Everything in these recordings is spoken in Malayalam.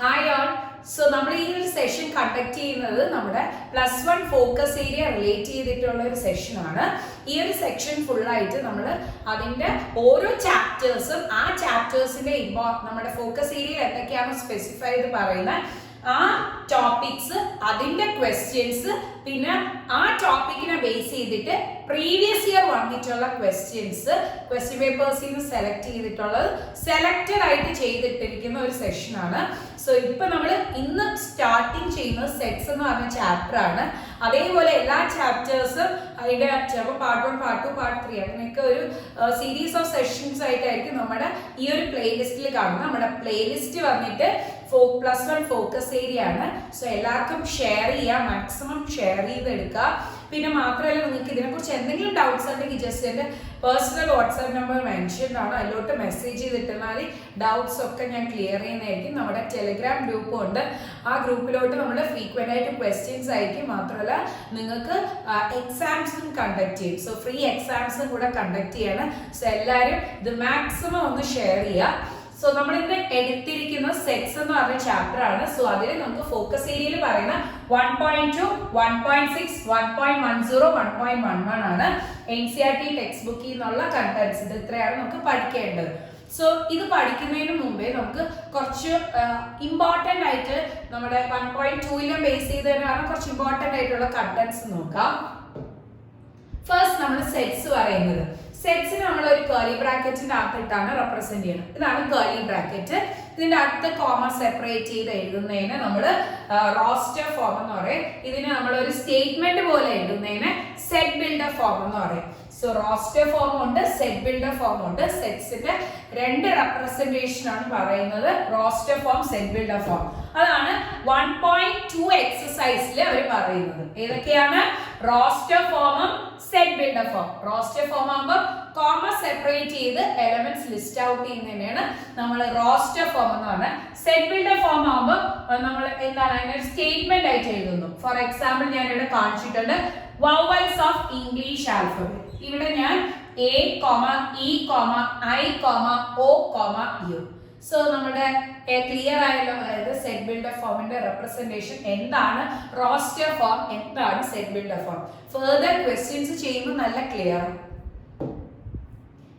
Hi all. സോ നമ്മൾ ഈ ഒരു സെഷൻ കണ്ടക്ട് ചെയ്യുന്നത് നമ്മുടെ +1 ഫോക്കസ് ഏരിയ റിലേറ്റ് ചെയ്തിട്ടുള്ള ഒരു സെഷനാണ്. ഈ ഒരു സെക്ഷൻ ഫുള്ളായിട്ട് നമ്മൾ അതിൻ്റെ ഓരോ ചാപ്റ്റേഴ്സും ആ ചാപ്റ്റേഴ്സിൻ്റെ നമ്മുടെ ഫോക്കസ് ഏരിയ എന്തൊക്കെയാണ് സ്പെസിഫൈ ചെയ്ത് പറയുന്നത്, ആ ടോപ്പിക്സ്, അതിൻ്റെ ക്വസ്റ്റ്യൻസ്, പിന്നെ ആ ടോപ്പിക്കിനെ ബേസ് ചെയ്തിട്ട് പ്രീവിയസ് ഇയർ വന്നിട്ടുള്ള ക്വസ്റ്റ്യൻ പേപ്പേഴ്സിൽ നിന്ന് സെലക്ട് ചെയ്തിട്ടുള്ളത് സെലക്റ്റഡ് ആയിട്ട് ചെയ്തിട്ടിരിക്കുന്ന ഒരു സെഷനാണ്. സോ ഇപ്പൊ നമ്മൾ ഇന്ന് സ്റ്റാർട്ടിങ് ചെയ്യുന്നത് സെറ്റ്സ് എന്ന് പറഞ്ഞ ചാപ്റ്റർ ആണ്. അതേപോലെ എല്ലാ ചാപ്റ്റേഴ്സും അതിന്റെ ചിലപ്പോൾ പാർട്ട് 1, പാർട്ട് 2, പാർട്ട് 3 അങ്ങനെയൊക്കെ ഒരു സീരീസ് ഓഫ് സെഷൻസ് ആയിട്ടായിരിക്കും നമ്മുടെ ഈ ഒരു പ്ലേലിസ്റ്റിൽ കാണുന്നത്. നമ്മുടെ പ്ലേലിസ്റ്റ് വന്നിട്ട് +1 ഫോക്കസ് ഏരിയ ആണ്. സോ എല്ലാവർക്കും ഷെയർ ചെയ്യാം, മാക്സിമം ഷെയർ ചെയ്തെടുക്കുക. പിന്നെ മാത്രമല്ല, നിങ്ങൾക്ക് ഇതിനെക്കുറിച്ച് എന്തെങ്കിലും ഡൗട്ട്സ് ഉണ്ടെങ്കിൽ ജസ്റ്റ് എൻ്റെ പേഴ്സണൽ വാട്സാപ്പ് നമ്പർ മെൻഷൻ ആണ്, അതിലോട്ട് മെസ്സേജ് ചെയ്തിട്ടാൽ ഡൗട്ട്സ് ഒക്കെ ഞാൻ ക്ലിയർ ചെയ്യുന്നതായിരിക്കും. നമ്മുടെ ടെലിഗ്രാം ഗ്രൂപ്പും ഉണ്ട്, ആ ഗ്രൂപ്പിലോട്ട് നമ്മൾ ഫ്രീക്വൻ്റ് ആയിട്ട് ക്വസ്റ്റ്യൻസ് അയക്കും. മാത്രമല്ല നിങ്ങൾക്ക് എക്സാംസും കണ്ടക്ട് ചെയ്യും. സോ ഫ്രീ എക്സാംസും കൂടെ കണ്ടക്ട് ചെയ്യണം. സോ എല്ലാവരും ഇത് മാക്സിമം ഒന്ന് ഷെയർ ചെയ്യുക. സോ നമ്മൾ ഇന്ന് എടുത്തിരിക്കുന്ന സെറ്റ്സ് എന്ന് പറഞ്ഞ ചാപ്റ്റർ ആണ്. സോ അതിൽ നമുക്ക് ഫോക്കസ് ഏരിയയിൽ പറയുന്ന 1.2, 1.6, 1.10, 1.11 ആണ് NCERT ടെക്സ്റ്റ് ബുക്കിൽ നിന്നുള്ള കണ്ടന്റ്സ്. ഇത് ഇത്രയാണ് നമുക്ക് പഠിക്കേണ്ടത്. സോ ഇത് പഠിക്കുന്നതിന് മുമ്പേ നമുക്ക് കുറച്ച് ഇമ്പോർട്ടൻ്റ് ആയിട്ട് നമ്മുടെ 1.2 ബേസ് ചെയ്ത് തന്നെ കുറച്ച് ഇമ്പോർട്ടൻ്റ് ആയിട്ടുള്ള കണ്ടന്റ്സ് നോക്കാം. ഫസ്റ്റ് നമ്മൾ സെറ്റ്സ് പറയുന്നത്. സെറ്റ്സിന് നമ്മൾ ഒരു കേർലി ബ്രാക്കറ്റിന്റെ അകത്തിട്ടാണ് റെപ്രസെന്റ് ചെയ്യുന്നത്. ഇതാണ് കേർലി ബ്രാക്കറ്റ്. ഇതിന്റെ അടുത്ത കോമ സെപ്പറേറ്റ് ചെയ്ത് എഴുതുന്നതിന് നമ്മൾ റോസ്റ്റർ ഫോം എന്ന് പറയും. ഇതിന് നമ്മൾ ഒരു സ്റ്റേറ്റ്മെന്റ് പോലെ എഴുതുന്നതിന് സെറ്റ് ബിൽഡർ ഫോം എന്ന് പറയും. സോ റോസ്റ്റർ ഫോം ഉണ്ട്, സെറ്റ് ബിൽഡർ ഫോം ഉണ്ട്. സെറ്റ്സിന്റെ രണ്ട് റെപ്രസെന്റേഷൻ ആണ് പറയുന്നത്, roster form, set builder form. അതാണ് 1.2 എക്സസൈസിൽ അവർ പറയുന്നത്. ഏതൊക്കെയാണ്? റോസ്റ്റർ ഫോമും set builder form. Roster form ആകുമ്പോൾ കോമ സെപ്പറേറ്റ് ചെയ്ത് എലമെന്റ്സ് ലിസ്റ്റ് ഔട്ട് ചെയ്യുന്നതിനാണ് നമ്മൾ റോസ്റ്റർ ഫോം എന്ന് പറഞ്ഞാൽ. സെറ്റ് ബിൽഡർ ഫോം ആകുമ്പോൾ നമ്മൾ എന്താണ് അതിനൊരു സ്റ്റേറ്റ്മെന്റ് ആയിട്ട് എഴുതുന്നു. ഫോർ എക്സാമ്പിൾ ഞാൻ ഇവിടെ കാണിച്ചിട്ടുണ്ട്, വവൽസ് ഓഫ് ഇംഗ്ലീഷ് ആൽഫബറ്റ്. ഇവിടെ ഞാൻ A, E, I, O, U. So നമ്മുടെ ക്ലിയർ ആയല്ലോ, അതായത് സെറ്റ് ബിൽഡർ ഫോമിന്റെ റെപ്രസെന്റേഷൻ എന്താണ്, റോസ്റ്റർ ഫോം എന്താണ്, set builder form. Further questions ചെയ്യുമ്പോൾ നല്ല ക്ലിയർ.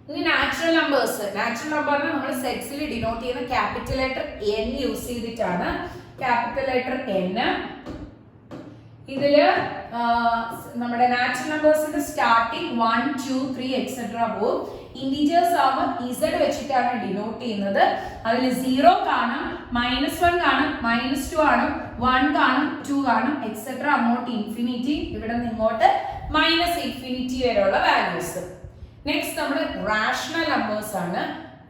ഇനി നാച്ചുറൽ നമ്പേഴ്സ്. നാച്ചുറൽ നമ്പറിനെ നമ്മൾ സെറ്റ്സിൽ ഡിനോട്ട് ചെയ്യുന്ന ക്യാപിറ്റൽ ലെറ്റർ N യൂസ് ചെയ്തിട്ടാണ്. Capital letter N. ഇതില് നമ്മുടെ നാച്ചുറൽ നമ്പേഴ്സിന്റെ സ്റ്റാർട്ടിങ് 1, 2, 3 എക്സെട്ര പോവും. ഇന്റിജേഴ്സ് ആവുമ്പോൾ Z വെച്ചിട്ടാണ് ഡിനോട്ട് ചെയ്യുന്നത്. അതിൽ 0 കാണും, -1 കാണും, -2 കാണും, 1 കാണും, 2 കാണും, എക്സെട്ര അങ്ങോട്ട് ഇൻഫിനിറ്റി, ഇവിടെ നിന്ന് ഇങ്ങോട്ട് -ഇൻഫിനിറ്റി വരെയുള്ള വാല്യൂസ്. നെക്സ്റ്റ് നമ്മൾ റാഷണൽ നമ്പേഴ്സ് ആണ്.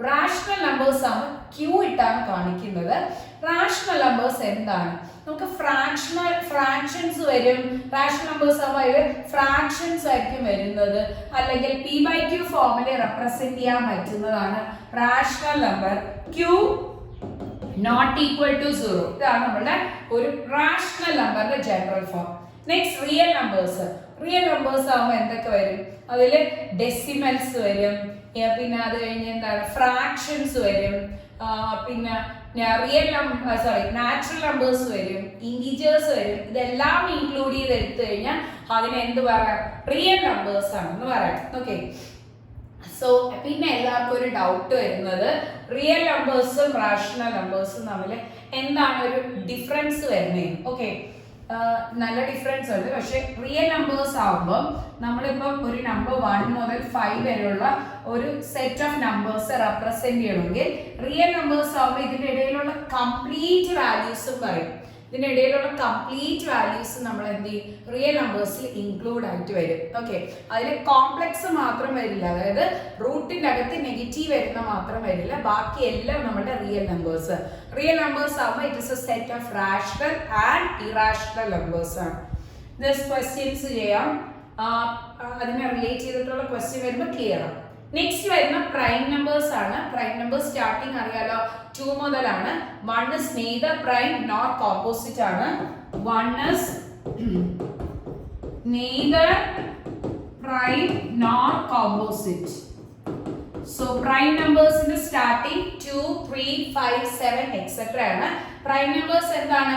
റാഷണൽ നമ്പേഴ്സ് ആവുമ്പോൾ Q ഇട്ടാണ് കാണിക്കുന്നത്. റാഷണൽ നമ്പേഴ്സ് എന്താണ്? നമുക്ക് ഫ്രാക്ഷൻസ് വരും. റാഷണൽ നമ്പേഴ്സ് ആവുമ്പോൾ അതിൽ ഫ്രാക്ഷൻസ് ആയിരിക്കും വരുന്നത്, അല്ലെങ്കിൽ P/Q ഫോമിൽ റെപ്രസെന്റ് ചെയ്യാൻ പറ്റുന്നതാണ് rational number. Q not equal to 0. ഇതാണ് നമ്മുടെ ഒരു റാഷണൽ നമ്പറിന്റെ general form. Next real numbers. Real numbers ആവുമ്പോൾ എന്തൊക്കെ വരും? അതിൽ ഡെസിമൽസ് വരും, പിന്നെ അത് കഴിഞ്ഞ് എന്താണ് ഫ്രാക്ഷൻസ് വരും, പിന്നെ നാച്ചുറൽ നമ്പേഴ്സ് വരും, ഇന്റിജേഴ്സ് വരും. ഇതെല്ലാം ഇൻക്ലൂഡ് ചെയ്ത് എടുത്തു കഴിഞ്ഞാൽ അതിന് എന്ത് പറയാം? റിയൽ നമ്പേഴ്സ് ആണെന്ന് പറയാം. ഓക്കെ. സോ പിന്നെ എല്ലാവർക്കും ഒരു ഡൗട്ട് വരുന്നത്, റിയൽ നമ്പേഴ്സും റാഷണൽ നമ്പേഴ്സും തമ്മിൽ എന്താണ് ഒരു ഡിഫറൻസ് വരുന്നത്? ഓക്കെ, നല്ല ഡിഫറൻസ് ഉണ്ട്. പക്ഷെ റിയൽ നമ്പേഴ്സ് ആവുമ്പോൾ നമ്മളിപ്പം ഒരു നമ്പർ 1 മുതൽ 5 വരെയുള്ള ഒരു സെറ്റ് ഓഫ് നമ്പേഴ്സ് റെപ്രസെന്റ് ചെയ്യണമെങ്കിൽ റിയൽ നമ്പേഴ്സ് ആവുമ്പോൾ ഇതിന്റെ ഇടയിലുള്ള കംപ്ലീറ്റ് വാല്യൂസും പറയും. ഇതിന്റെ ഇടയിലുള്ള കംപ്ലീറ്റ് വാല്യൂസ് നമ്മൾ എന്ത് ചെയ്യും? റിയൽ നമ്പേഴ്സിൽ ഇൻക്ലൂഡ് ആയിട്ട് വരും. ഓക്കെ, അതിൽ കോംപ്ലക്സ് മാത്രം വരില്ല, അതായത് റൂട്ടിന്റെ അകത്ത് നെഗറ്റീവ് വരുന്ന മാത്രം വരില്ല, ബാക്കി എല്ലാം നമ്മുടെ റിയൽ നമ്പേഴ്സ്. റിയൽ നമ്പേഴ്സ് ആവുമ്പോൾ it is a set of rational and irrational numbers ആണ്. ദിസ് ക്വസ്റ്റ്യൻസ് ചെയ്യാം, അതിനെ റിലേറ്റ് ചെയ്തിട്ടുള്ള ക്വസ്റ്റ്യൻ വരുമ്പോൾ ക്ലിയർ ആണ്. നെക്സ്റ്റ് വരുന്ന പ്രൈം നമ്പേഴ്സ് ആണ്. പ്രൈം നമ്പേഴ്സ് സ്റ്റാർട്ടിങ് അറിയാലോ, 2 മുതലാണ്. 1 is neither prime nor composite ആണ്. 1 is neither prime nor composite. So prime നമ്പേഴ്സിന്റെ സ്റ്റാർട്ടിങ് 2, 3, 5, 7 എക്സെട്ര ആണ്. പ്രൈം നമ്പേഴ്സ് എന്താണ്?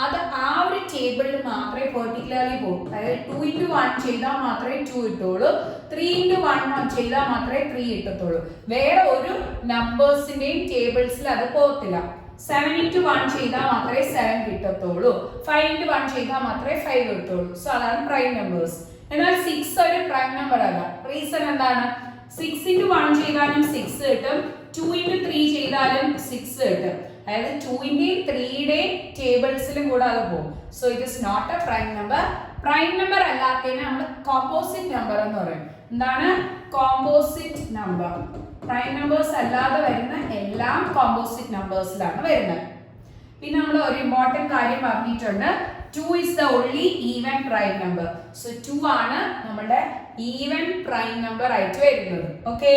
അത് ആ ഒരു ടേബിളിൽ മാത്രമേ പെർട്ടിക്കുലർലി പോകും. അതായത് 2 into 1 ചെയ്താൽ മാത്രമേ 2 കിട്ടുള്ളൂ, 3 into 1 ചെയ്താൽ മാത്രമേ 3 കിട്ടത്തുള്ളൂ. വേറെ ഒരു നമ്പേഴ്സിന്റെയും ടേബിൾസിൽ അത് പോകത്തില്ല. 7 into 1 ചെയ്താൽ മാത്രമേ 7 കിട്ടത്തുള്ളൂ, 5 into 1 ചെയ്താൽ മാത്രമേ 5 കിട്ടുള്ളൂ. സോ അതാണ് പ്രൈം നമ്പേഴ്സ്. എന്നാൽ 6 ഒരു പ്രൈം നമ്പർ അല്ല. റീസൺ എന്താണ്? 6 into 1 ചെയ്താലും 6 കിട്ടും, 2 into 3 ചെയ്താലും 6 കിട്ടും. അതായത് 2ന്റെയും 3യുടെയും ടേബിൾസിലും കൂടെ അത് പോകും. So it is not a prime number. Prime number അല്ലാത്തതിനെ നമ്മൾ കോമ്പോസിറ്റ് നമ്പർ എന്ന് പറയും. എന്താണ് കോമ്പോസിറ്റ് നമ്പർ? പ്രൈം നമ്പേഴ്സ് അല്ലാതെ വരുന്ന എല്ലാം കോമ്പോസിറ്റ് നമ്പേഴ്സിലാണ് വരുന്നത്. പിന്നെ നമ്മൾ ഒരു ഇമ്പോർട്ടന്റ് കാര്യം പറഞ്ഞിട്ടുണ്ട്, 2 is the only even prime number. So 2 ആണ് നമ്മുടെ ഈവൻ പ്രൈം നമ്പർ ആയിട്ട് വരുന്നത്. ഓക്കേ,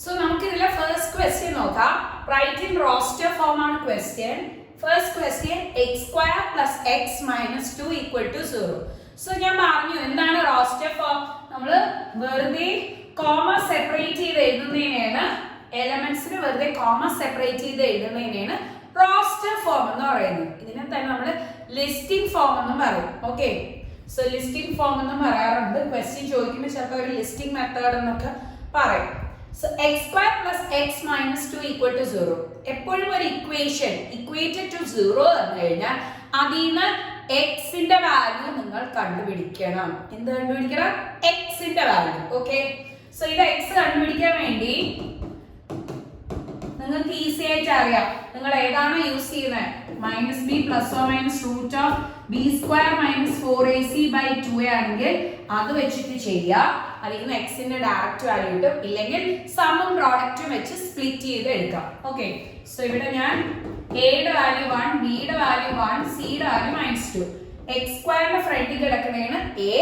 സോ നമുക്ക് ഇതിലെ ഫസ്റ്റ് ക്വസ്റ്റ്യൻ നോക്കാം. റൈറ്റ് ഇൻ റോസ്റ്റർ ഫോം ആണ് question. First question x² plus x minus 2 equal to 0. So ഞാൻ പറഞ്ഞു എന്താണ് റോസ്റ്റർ ഫോം. നമ്മൾ വെറുതെ കോമ സെപ്പറേറ്റ് ചെയ്ത് എഴുതുന്നതിനെയാണ്, എലമെന്റ്സിന് വെറുതെ കോമ സെപ്പറേറ്റ് ചെയ്ത് എഴുതുന്നതിനെയാണ് റോസ്റ്റർ ഫോം എന്ന് പറയുന്നത്. ഇതിനെ തന്നെ നമ്മൾ ലിസ്റ്റിംഗ് ഫോം എന്നും പറയും. ഓക്കെ, സോ ലിസ്റ്റിംഗ് ഫോം എന്നും പറയാറുണ്ട്. ക്വസ്റ്റ്യൻ ചോദിക്കുമ്പോൾ ചിലപ്പോൾ ഒരു ലിസ്റ്റിംഗ് മെത്തേഡ് എന്നൊക്കെ പറയും. So x² plus x minus 2 equal to 0. എപ്പോഴും ഒരു ഇക്വേഷൻ ഇക്വേറ്റഡ് ടു 0 എന്ന് കഴിഞ്ഞാൽ അതിന് എക്സിന്റെ വാല്യൂ നിങ്ങൾ കണ്ടുപിടിക്കണം. എന്ത് കണ്ടുപിടിക്കണം? എക്സിന്റെ വാല്യൂ. ഓക്കെ, സോ ഇത് എക്സ് കണ്ടുപിടിക്കാൻ വേണ്ടി നിങ്ങൾക്ക് ഈസി ആയിട്ട് അറിയാം. നിങ്ങൾ ഏതാണ് യൂസ് ചെയ്യുന്നത്? Minus B plus or minus root of B square minus 4ac/2 ആണെങ്കിൽ അത് വെച്ചിട്ട് ചെയ്യുക. അതിൽ നിന്ന് എക്സിന്റെ ഡയറക്റ്റ് വാല്യൂ കിട്ടും. ഇല്ലെങ്കിൽ സമ്മും പ്രോഡക്റ്റും വെച്ച് സ്പ്ലിറ്റ് ചെയ്ത് എടുക്കാം. ഓക്കെ, സോ ഇവിടെ ഞാൻ എയുടെ വാല്യൂ 1, ബിയുടെ വാല്യൂ 1, സിയുടെ വാല്യൂ -2. എക്സ് സ്ക്വയറിന്റെ ഫ്രണ്ടിൽ കിടക്കണേന് എ,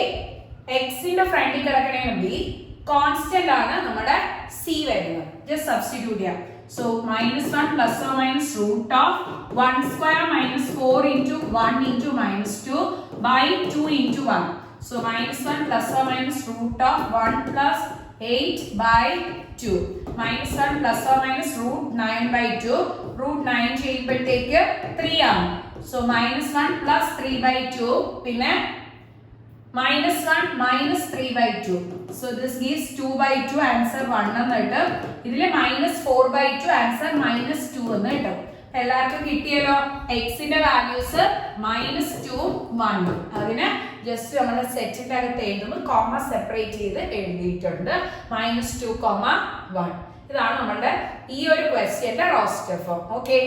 എക്സിന്റെ ഫ്രണ്ടിൽ കിടക്കണേന് ബി, കോൺസ്റ്റന്റ് ആണ് നമ്മുടെ സി വരുന്നത്. ജസ്റ്റ് സബ്സ്റ്റിറ്റ്യൂട്ട് ചെയ്യാം. So -1 plus or minus root of 1 square minus 4 into 1 into -2 by 2 into 1. So -1 plus or minus root of 1 plus 8 by 2. -1 plus or minus root 9 by 2. Root 9 ചെയ്യുമ്പോഴത്തേക്ക് 3 ആണ്. So -1 plus 3 by 2 പിന്നെ -1 minus 3 by 2. So this gives 2 by 2 answer 1 എന്ന് കിട്ടും. ഇതിലെ -4 by 2 answer -2 എന്ന് കിട്ടും. എല്ലാവർക്കും കിട്ടിയല്ലോ. എക്സിന്റെ വാല്യൂസ് -2, 1. അതിന് ജസ്റ്റ് നമ്മുടെ സെറ്റിന്റെ അകത്ത് എഴുതുമ്പോൾ കോമ സെപ്പറേറ്റ് ചെയ്ത് എഴുതിയിട്ടുണ്ട്. -2, 1. ഇതാണ് നമ്മുടെ ഈ ഒരു ക്വസ്റ്റ്യന്റെ roster form. Okay,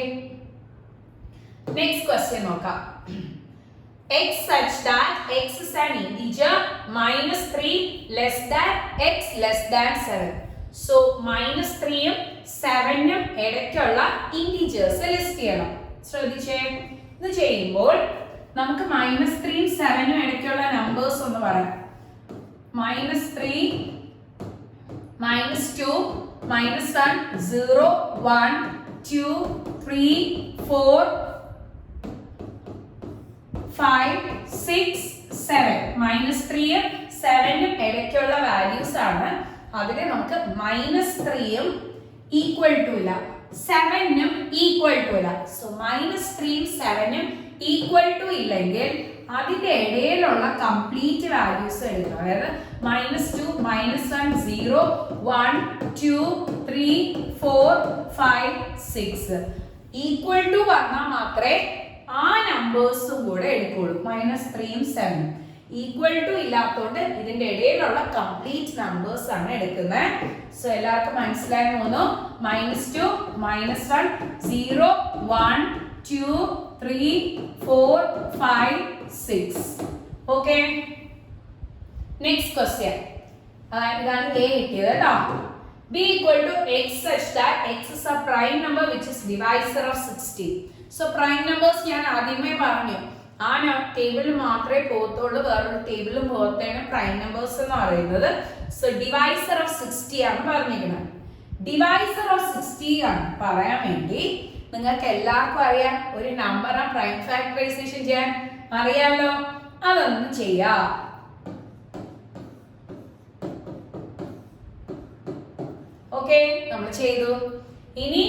next question നോക്കാം. x such that x is an integer -3 less than x less than 7. So -3 ഉം 7 ഉം ഇടയ്ക്കുള്ള ഇന്റിജേഴ്സ് ലിസ്റ്റ് ചെയ്യണം. ശ്രദ്ധിച്ചേ, ഇത് ചെയ്യുമ്പോൾ നമുക്ക് -3 ഉം 7 ഉം ഇടയ്ക്കുള്ള നമ്പേഴ്സ് ഒന്ന് പറയാം. -3, -2, -1, 0, 1, 2, 3, 4, 5, 6, 7. -3 ഉം 7 ഉം ഇടയ്ക്കുള്ള വാല്യൂസ് ആണ്. അതിനെ നമുക്ക് -3 ഉം ഈക്വൽ ടു ഇല്ല, 7 ഉം ഈക്വൽ ടു ഇല്ല. സോ -3 ഉം 7 ഉം ഈക്വൽ ടു ഇല്ലെങ്കിൽ അതിന്റെ ഇടയിലുള്ള കംപ്ലീറ്റ് വാല്യൂസ് എഴുതണം. അതായത് -2, -1, 0, 1, 2, 3, 4, 5, 6 ഈക്വൽ ടു വന്നാൽ മാത്രമേ ആ നമ്പേഴ്സും കൂടെ എടുക്കുള്ളൂ. -3 ഉം 7 ഉം ഈക്വൽ ടു ഇല്ലാത്തതുകൊണ്ട് ഇതിന്റെ ഇടയിലുള്ള കംപ്ലീറ്റ് നമ്പേഴ്സ് ആണ് എടുക്കുന്നത്. സോ എല്ലാവർക്കും മനസ്സിലായി തോന്നുന്നു. -2, -1, 0, 1, 2, 3, 4, 5, 6. Okay, next question. ഇതാണ് എ കിട്ടിയത് കേട്ടോ. b equal to x such that x is a prime number which is divisor of 60. So prime numbers ഞാൻ ആദ്യമേ പറഞ്ഞു, ആ ടേബിളിൽ മാത്രമേ പോകത്തുള്ളൂ, വേറൊരു ടേബിളിൽ പോകത്തേണ് പ്രൈം നമ്പേഴ്സ് എന്ന് പറയുന്നത്. സോ ഡിവൈസർ ഓഫ് 60 ആണ് പറഞ്ഞിരിക്കുന്നത്. ഡിവൈസർ ഓഫ് 60 ആണ് പറയാൻ വേണ്ടി നിങ്ങൾക്ക് എല്ലാവർക്കും അറിയാം, ഒരു നമ്പർ ആ പ്രൈം ഫാക്ടറൈസേഷൻ ചെയ്യാൻ അറിയാമല്ലോ. അതൊന്നും ചെയ്യാം. ഓക്കെ, നമ്മൾ ചെയ്തു. ഇനി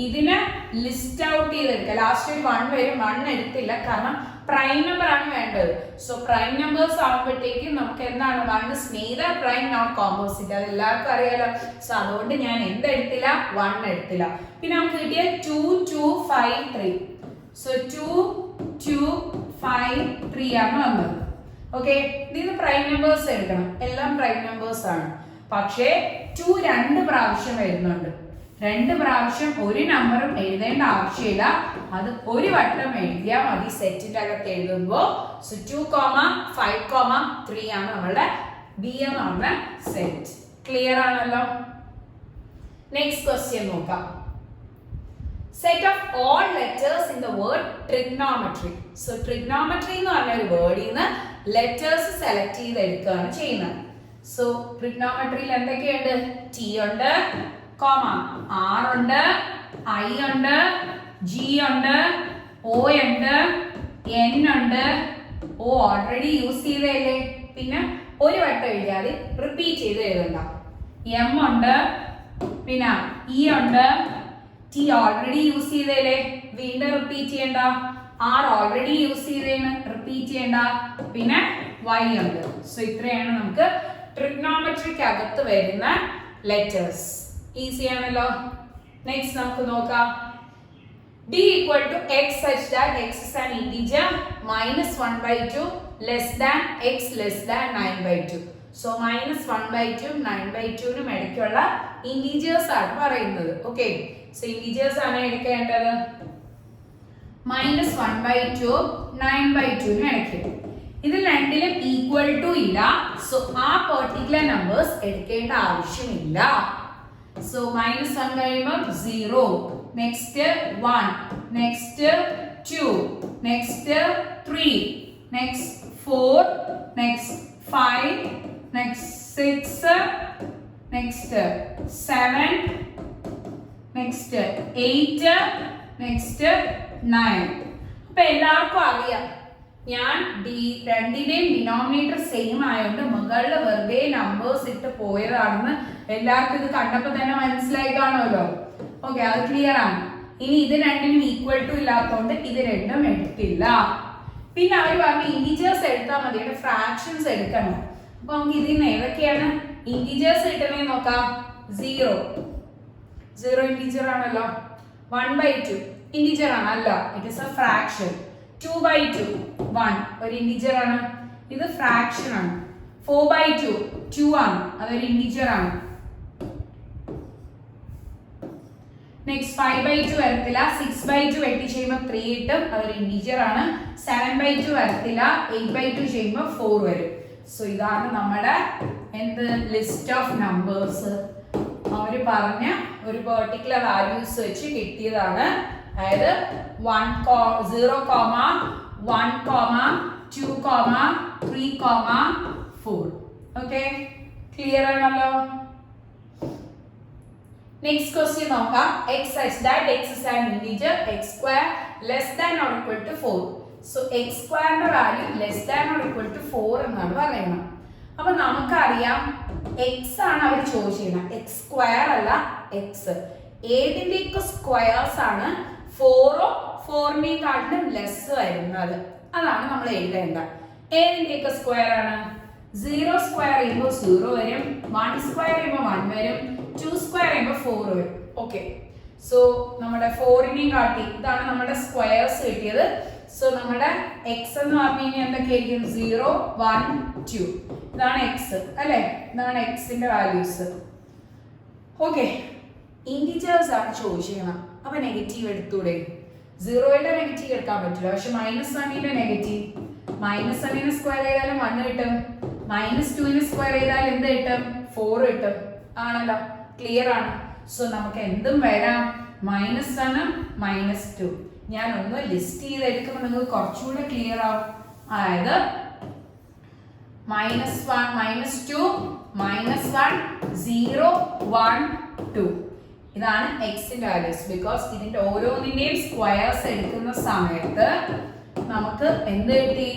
ഇതിനെ ലിസ്റ്റ് ഔട്ട് ചെയ്തെടുക്കുക. ലാസ്റ്റ് ഒരു 1 വരും. 1 എടുത്തില്ല, കാരണം പ്രൈം നമ്പർ ആണ് വേണ്ടത്. സോ പ്രൈം നമ്പേഴ്സ് ആകുമ്പോഴത്തേക്കും നമുക്ക് എന്താണ് 1 is neither prime nor composite. അത് എല്ലാവർക്കും അറിയാലോ. സോ അതുകൊണ്ട് ഞാൻ എന്തെടുത്തില്ല, 1 എടുത്തില്ല. പിന്നെ നമുക്ക് കിട്ടിയ 2 2 5 3. സോ 2 2 5 3 ആണ് വന്നത്. ഓക്കെ, ഇത് പ്രൈം നമ്പേഴ്സ് എടുക്കണം. എല്ലാം പ്രൈം നമ്പേഴ്സ് ആണ്. പക്ഷേ 2 2 പ്രാവശ്യം വരുന്നുണ്ട്. 2 പ്രാവശ്യം ഒരു നമ്പറും എഴുതേണ്ട ആവശ്യമില്ല. അത് ഒരു വട്ടം എഴുതിയാൽ മതി സെറ്റിന്റെ അകത്ത് എഴുതുമ്പോൾ. സോ 2, 5, 3 ആണ് നമ്മളുടെ ബി എന്ന് പറഞ്ഞ സെറ്റ്. ക്ലിയർ ആണല്ലോ? നെക്സ്റ്റ് ക്വസ്റ്റ്യൻ നോക്കാം. Set of all letters in the word trigonometry. So trigonometry എന്ന് പറഞ്ഞ ഒരു വേർഡിൽ നിന്ന് ലെറ്റേഴ്സ് സെലക്ട് ചെയ്ത് എടുക്കുകയാണ് ചെയ്യുന്നത്. സോ ട്രിഗ്നോമെട്രിയിൽ എന്തൊക്കെയുണ്ട്? ടി ഉണ്ട്, കോമ, ആർ ഉണ്ട്, ഐ ഉണ്ട്, ജി ഉണ്ട്, ഒ ഉണ്ട്, എൻ ഉണ്ട്. ഓ ഓൾറെഡി യൂസ് ചെയ്തല്ലേ, പിന്നെ ഒരു വട്ടം എഴുതിയാൽ റിപ്പീറ്റ് ചെയ്ത് എഴുതണ്ട. എം ഉണ്ട്, പിന്നെ ഇ ഉണ്ട്, ടി ഓൾറെഡി യൂസ് ചെയ്തല്ലേ, വീണ്ടും റിപ്പീറ്റ് ചെയ്യണ്ട. ആർ ഓൾറെഡി യൂസ് ചെയ്തേന്, റിപ്പീറ്റ് ചെയ്യണ്ട. പിന്നെ വൈ ഉണ്ട്. സോ ഇത്രയാണ് നമുക്ക് ട്രിഗ്നോമെട്രിക്ക് അകത്ത് വരുന്ന ലെറ്റേഴ്സ്. ഈസി ആണല്ലോ? നെക്സ്റ്റ് നമുക്ക് നോക്കാം. d equal to x such that x is an integer minus 1/2 less than x less than 9/2. So minus 1/2 9/2 നും ഇടയ്ക്കുള്ള ഇന്റീജേഴ്സ് ആണ് പറയുന്നത്. ഓക്കെ, സോ ഇന്റീജേഴ്സ് ആണ് എടുക്കേണ്ടത്. minus 1/2 9/2 നും ഇടയ്ക്ക്. ഇതിൽ രണ്ടിലും ഈക്വൽ ടു ഇല്ല. സോ ആ പെർട്ടിക്കുലർ നമ്പേഴ്സ് എടുക്കേണ്ട ആവശ്യമില്ല. സോ minus 1 കഴിയുമ്പോൾ 0, next 1, next 2, next 3, next 4, next 5, next 6, next 7, next 8, next 9. അപ്പൊ എല്ലാവർക്കും അറിയാം, ഞാൻ രണ്ടിന്റെയും ഡിനോമിനേറ്റർ സെയിം ആയതുകൊണ്ട് മുകളിൽ വെറുതെ നമ്പേഴ്സ് ഇട്ട് പോയതാണെന്ന് എല്ലാവർക്കും ഇത് കണ്ടപ്പോ തന്നെ മനസ്സിലായി കാണുമല്ലോ. ഓക്കെ, അത് ക്ലിയർ ആണ്. ഇനി ഇത് രണ്ടിനും ഈക്വൽ ടു ഇല്ലാത്തതുകൊണ്ട് ഇത് രണ്ടും എടുത്തില്ല. പിന്നെ അവർ പറഞ്ഞു ഇന്റീജേഴ്സ് എടുത്താൽ മതി, ഫ്രാക്ഷൻസ് എടുക്കണം. അപ്പൊ നമുക്ക് ഇതിന് ഏതൊക്കെയാണ് ഇന്റീജേഴ്സ് കിട്ടണേ നോക്കാം. 0 ഇന്റീജർ ആണല്ലോ. 1/2 ഇന്റീജർ ആണ്, അല്ല, ഇറ്റ് ഇസ് എ ഫ്രാക്ഷൻ. 2/2 1 ഒരു ഇന്റീജർ ആണ്, ഇത് ഫ്രാക്ഷൻ ആണ്. 4/2 2 ആണ്, അതൊരു ഇന്റീജർ ആണ്. നെക്സ്റ്റ് 5/2 വരത്തില്ല. 6/2 വെട്ടി ചെയ്യുമ്പോൾ 3 കിട്ടും, അതൊരു ഇന്റീജർ ആണ്. 7/2 വരത്തില്ല. 8/2 ചെയ്യുമ്പോൾ 4 വരും. സോ ഇതാണ് നമ്മുടെ എന്ത് ലിസ്റ്റ് ഓഫ് നമ്പേഴ്സ്. അവർ പറഞ്ഞ ഒരു പെർട്ടിക്കുലർ വാല്യൂസ് വെച്ച് കിട്ടിയതാണ്. അതായത് 1, 0, 1, 2, 3, 4. ഓക്കെ, ക്ലിയർ ആണല്ലോ? നെക്സ്റ്റ് ക്വസ്റ്റ്യൻ നോക്കാം. x such that x is an integer x square less than or equal to 4. So x സ്ക്വയറിന്റെ value less than or equal to 4 എന്നാണ് പറയുന്നത്. അപ്പൊ നമുക്കറിയാം x ആണ് അവർ ചോദിച്ചിരുന്നത്, x സ്ക്വയർ അല്ല x. ഏതിന്റെയൊക്കെ സ്ക്വയേഴ്സ് ആണ് 4 4-നേക്കാട്ടിലും ലെസ് വരുന്നത്, അതാണ് നമ്മൾ എഴുതേണ്ടത്. ഏതിന്റെയൊക്കെ സ്ക്വയർ ആണ്? 0 സ്ക്വയർ ചെയ്യുമ്പോൾ 0 വരും, 1 സ്ക്വയർ ചെയ്യുമ്പോൾ 1 വരും, 2 സ്ക്വയർ ചെയ്യുമ്പോൾ 4 വരും. ഓക്കെ, സോ നമ്മുടെ 4-നെയും കാട്ടി ഇതാണ് നമ്മുടെ സ്ക്വയേഴ്സ് കിട്ടിയത്. സോ നമ്മുടെ x എന്ന് പറഞ്ഞു കഴിഞ്ഞാൽ എന്തൊക്കെയായിരിക്കും? 0 1 2 ഇതാണ് x അല്ലെ? ഇതാണ് x-ന്റെ വാല്യൂസ്. ഓക്കെ, ഇന്റിജേഴ്സ് ആണ് ചോദിച്ചിരിക്കുന്നത്. അപ്പൊ നെഗറ്റീവ് എടുത്തൂടെ? 0യുടെ നെഗറ്റീവ് എടുക്കാൻ പറ്റില്ല, പക്ഷെ -1ന്റെ നെഗറ്റീവ്. -1നെ സ്ക്വയർ ചെയ്താലും 1 കിട്ടും, -2നെ സ്ക്വയർ ചെയ്താൽ എന്ത് കിട്ടും? 4 കിട്ടും. ആണല്ലോ? ക്ലിയർ ആണ്. സോ നമുക്ക് എന്തും വരാം, -1 -2. ഞാൻ ഒന്ന് ലിസ്റ്റ് ചെയ്തെടുക്കുമ്പോൾ നിങ്ങൾക്ക് കുറച്ചുകൂടെ ക്ലിയർ ആവും. അതായത് -1 -2 -1 0 1 2 ഇതാണ് x-ന്റെ വാല്യൂസ്. ബിക്കോസ് ഇതിന്റെ ഓരോന്നിന്റെയും സ്ക്വയേഴ്സ് എടുക്കുന്ന സമയത്ത് നമുക്ക് എന്ത് കിട്ടി?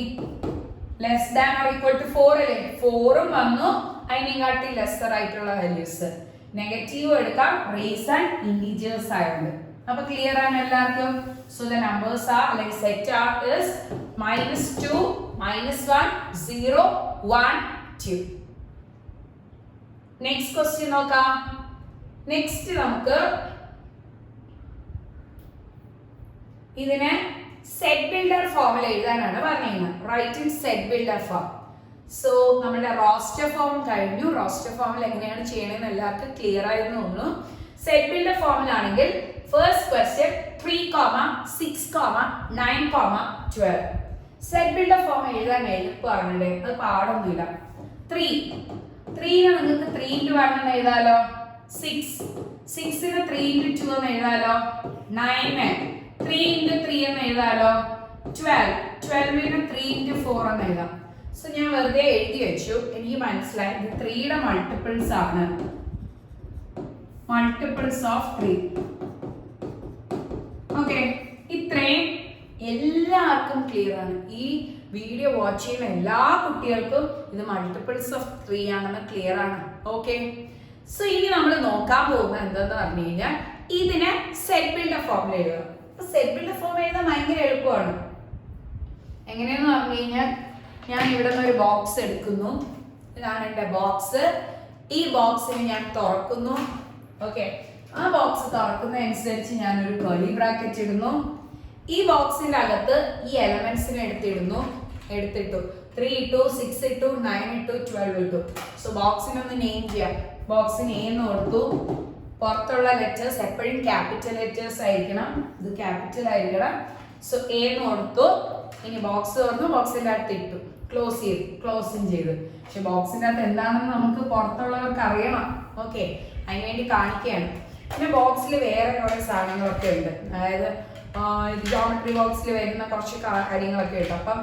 Less than or equal to 4 അല്ലേ? 4ഉം വന്നു, അതിനെക്കാട്ടി ലെസ്സർ ആയിട്ടുള്ള വാല്യൂസ്. നെഗറ്റീവ് എടുക്കാം, റേസ് ആൻഡ് ഇന്റീജേഴ്സ് ആയതുകൊണ്ട്. അപ്പൊ ക്ലിയർ ആണ് എല്ലാവർക്കും? So the numbers are like set are is -2, -1, 0, 1, 2. Next question നോക്കാം. നെക്സ്റ്റ് നമുക്ക് ഇതിനെ സെറ്റ് ബിൽഡർ ഫോമിൽ എഴുതാനാണ് പറഞ്ഞിരുന്നത്. Write in set builder form. So നമ്മുടെ റോസ്റ്റർ ഫോം കഴിഞ്ഞു. റോസ്റ്റർ ഫോമിൽ എങ്ങനെയാണ് ചെയ്യണമെന്ന് എല്ലാവർക്കും ക്ലിയർ ആയിരുന്നു തോന്നുന്നു. സെറ്റ് ബിൽഡർ ഫോമിലാണെങ്കിൽ first question 3, 6, 9, 12. Set builder form എഴുതാൻ എളുപ്പമാണ്, അത് പാടൊന്നുമില്ല. 3 നിങ്ങൾക്ക് 3 into 1 എന്ന് എഴുതാലോ. 6 ന് 3 into 2 എന്ന് എഴുതാലോ. 9 3 into 3 എന്ന് എഴുതാലോ. 12 ന് 3 into 4 എന്ന് എഴുതാം. സോ ഞാൻ വെറുതെ എഴുതി വെച്ചു, എനിക്ക് മനസ്സിലായി ഇത് 3യുടെ മൾട്ടിപ്പിൾസ് ആണ്. Multiples of 3. ഓക്കെ, ഇത്രയും എല്ലാവർക്കും ക്ലിയർ ആണ്. ഈ വീഡിയോ വാച്ച് ചെയ്യുന്ന എല്ലാ കുട്ടികൾക്കും ഇത് മൾട്ടിപ്പിൾസ് ഓഫ് 3 ആണെന്ന് ക്ലിയർ ആണ്. ഓക്കെ, സോ ഇനി നമ്മൾ നോക്കാൻ പോകുന്നത് എന്താന്ന് പറഞ്ഞു കഴിഞ്ഞാൽ ഇതിനെ സെറ്റ് ബിൽഡർ ഫോമിൽ എഴുതുക. സെറ്റ് ബിൽഡർ ഫോം എഴുതാൻ ഭയങ്കര എളുപ്പമാണ്. എങ്ങനെയാന്ന് പറഞ്ഞു കഴിഞ്ഞാൽ ഞാൻ ഇവിടെ നിന്ന് ഒരു ബോക്സ് എടുക്കുന്നു. ഇതാണ് എൻ്റെ ബോക്സ്. ഈ ബോക്സിനെ ഞാൻ തുറക്കുന്നു. ഓക്കെ, ആ ബോക്സ് തുറക്കുന്നതനുസരിച്ച് ഞാനൊരു കർലി ബ്രാക്കറ്റ് ഇടുന്നു. ഈ ബോക്സിന്റെ അകത്ത് ഈ എലമെന്റ്സിനെ എടുത്തിട്ടു. 3 ഇട്ടു, 6 ഇട്ടു, 9 ഇട്ടു, 12 ഇട്ടു. സോ ബോക്സിനെ ഒന്ന് നെയിം ചെയ്യാം. ബോക്സിന് എ എന്ന് കൊടുത്തു. പുറത്തുള്ള ലെറ്റേഴ്സ് എപ്പോഴും ക്യാപിറ്റൽ ലെറ്റേഴ്സ് ആയിരിക്കണം. ഇത് ക്യാപിറ്റൽ ആയിരിക്കണം. സോ എ എന്ന് കൊടുത്തു. ഇനി ബോക്സ് തുറന്നു, ബോക്സിന്റെ അകത്ത് ഇട്ടു, ക്ലോസിങ് ചെയ്തു. പക്ഷെ ബോക്സിന്റെ അകത്ത് എന്താണെന്ന് നമുക്ക് പുറത്തുള്ളവർക്ക് അറിയണം. ഓക്കെ, അതിനുവേണ്ടി കാണിക്കുകയാണ്. പിന്നെ ബോക്സിൽ വേറെ കുറെ സാധനങ്ങളൊക്കെ ഉണ്ട്. അതായത് ജോമെട്രി ബോക്സിൽ വരുന്ന കുറച്ച് കാര്യങ്ങളൊക്കെ ഉണ്ട്. അപ്പം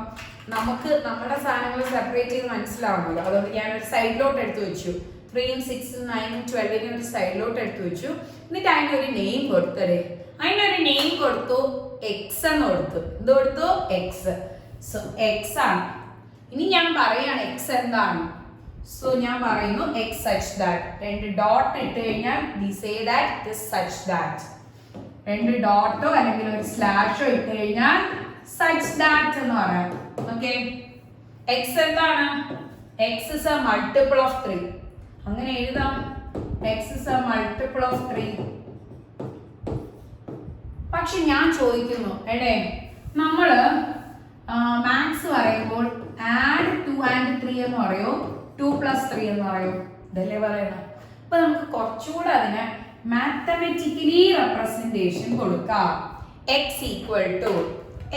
നമുക്ക് നമ്മുടെ സാധനങ്ങൾ സെപ്പറേറ്റ് ചെയ്ത് മനസ്സിലാവണമല്ലോ. അതുകൊണ്ട് ഞാൻ ഒരു സൈഡിലോട്ട് എടുത്തു വെച്ചു. 3, 6, 9, 12 ഒരു സൈഡിലോട്ട് എടുത്തു വെച്ചു. എന്നിട്ട് അതിനൊരു നെയിം കൊടുത്തേ. അതിനൊരു നെയിം കൊടുത്തു, എക്സ് എന്ന് കൊടുത്തു. എന്ത് കൊടുത്തു? എക്സ്. സോ എക്സ് ആണ്. ഇനി ഞാൻ പറയാണ് എക്സ് എന്താണ്. സോ ഞാൻ പറയുന്നു എക്സ് സച്ച് ദാറ്റ്. 2 ഡോട്ട് ഇട്ട് കഴിഞ്ഞാൽ we say that it is such that. 2 ഡോട്ടോ അല്ലെങ്കിൽ ഒരു സ്ലാഷോ ഇട്ട് കഴിഞ്ഞാൽ സച്ച് ദാറ്റ് എന്ന് പറയാം. ഓക്കെ, എക്സ് എന്താണ്? X is A multiple of 3. അങ്ങനെ എഴുതാം. X is A multiple of 3. പക്ഷെ ഞാൻ ചോദിക്കുന്നു, എടേ നമ്മള് മാത്സ് പറയുമ്പോൾ ആഡ് 2 and 3 എന്ന് പറയോ 2 + 3 എന്ന് പറയോ? ഇതല്ലേ പറയണം. അപ്പൊ നമുക്ക് കുറച്ചുകൂടെ അതിനെ മാത്തമെറ്റിക്കലി റെപ്രസെന്റേഷൻ കൊടുക്കാം. എക്സ് ഈക്വൽ ടു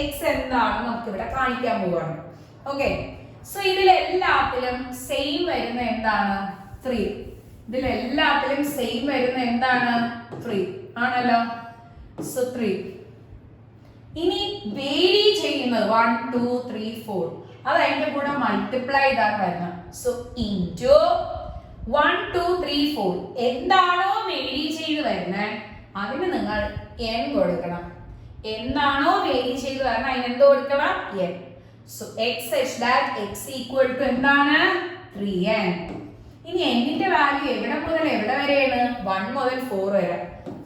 എക്സ് എന്താണ് നമുക്ക് ഇവിടെ കാണിക്കാൻ പോവാണ്. ഓക്കെ, സോ ഇതിലെല്ലാത്തിലും സെയിം വരുന്ന എന്താണ്? 3. ഇതിലെല്ലാത്തിലും സെയിം വരുന്ന എന്താണ്? 3 ആണല്ലോ. സോ 3. ഇനി വേരി ചെയ്യുന്നത് 1, 2, 3, 4 അത് അതിന്റെ കൂടെ മൾട്ടിപ്ലൈ ചെയ്താണ് വരുന്നത്. സോ ഇൻറ്റു 1, 2, 3, 4 എന്താണോ വേരി ചെയ്ത് വരുന്നത് അതിന് നിങ്ങൾ n കൊടുക്കണം. എന്താണോ വേരി ചെയ്ത് വരുന്നത് അതിന് എന്ത് കൊടുക്കണം? n. So x such that x equal to എന്താണ്? 3n. ഇനി n ന്റെ വാല്യൂ എവിടെ മുതൽ എവിടെ വരെയാണ്? 1 മുതൽ 4 വരെ.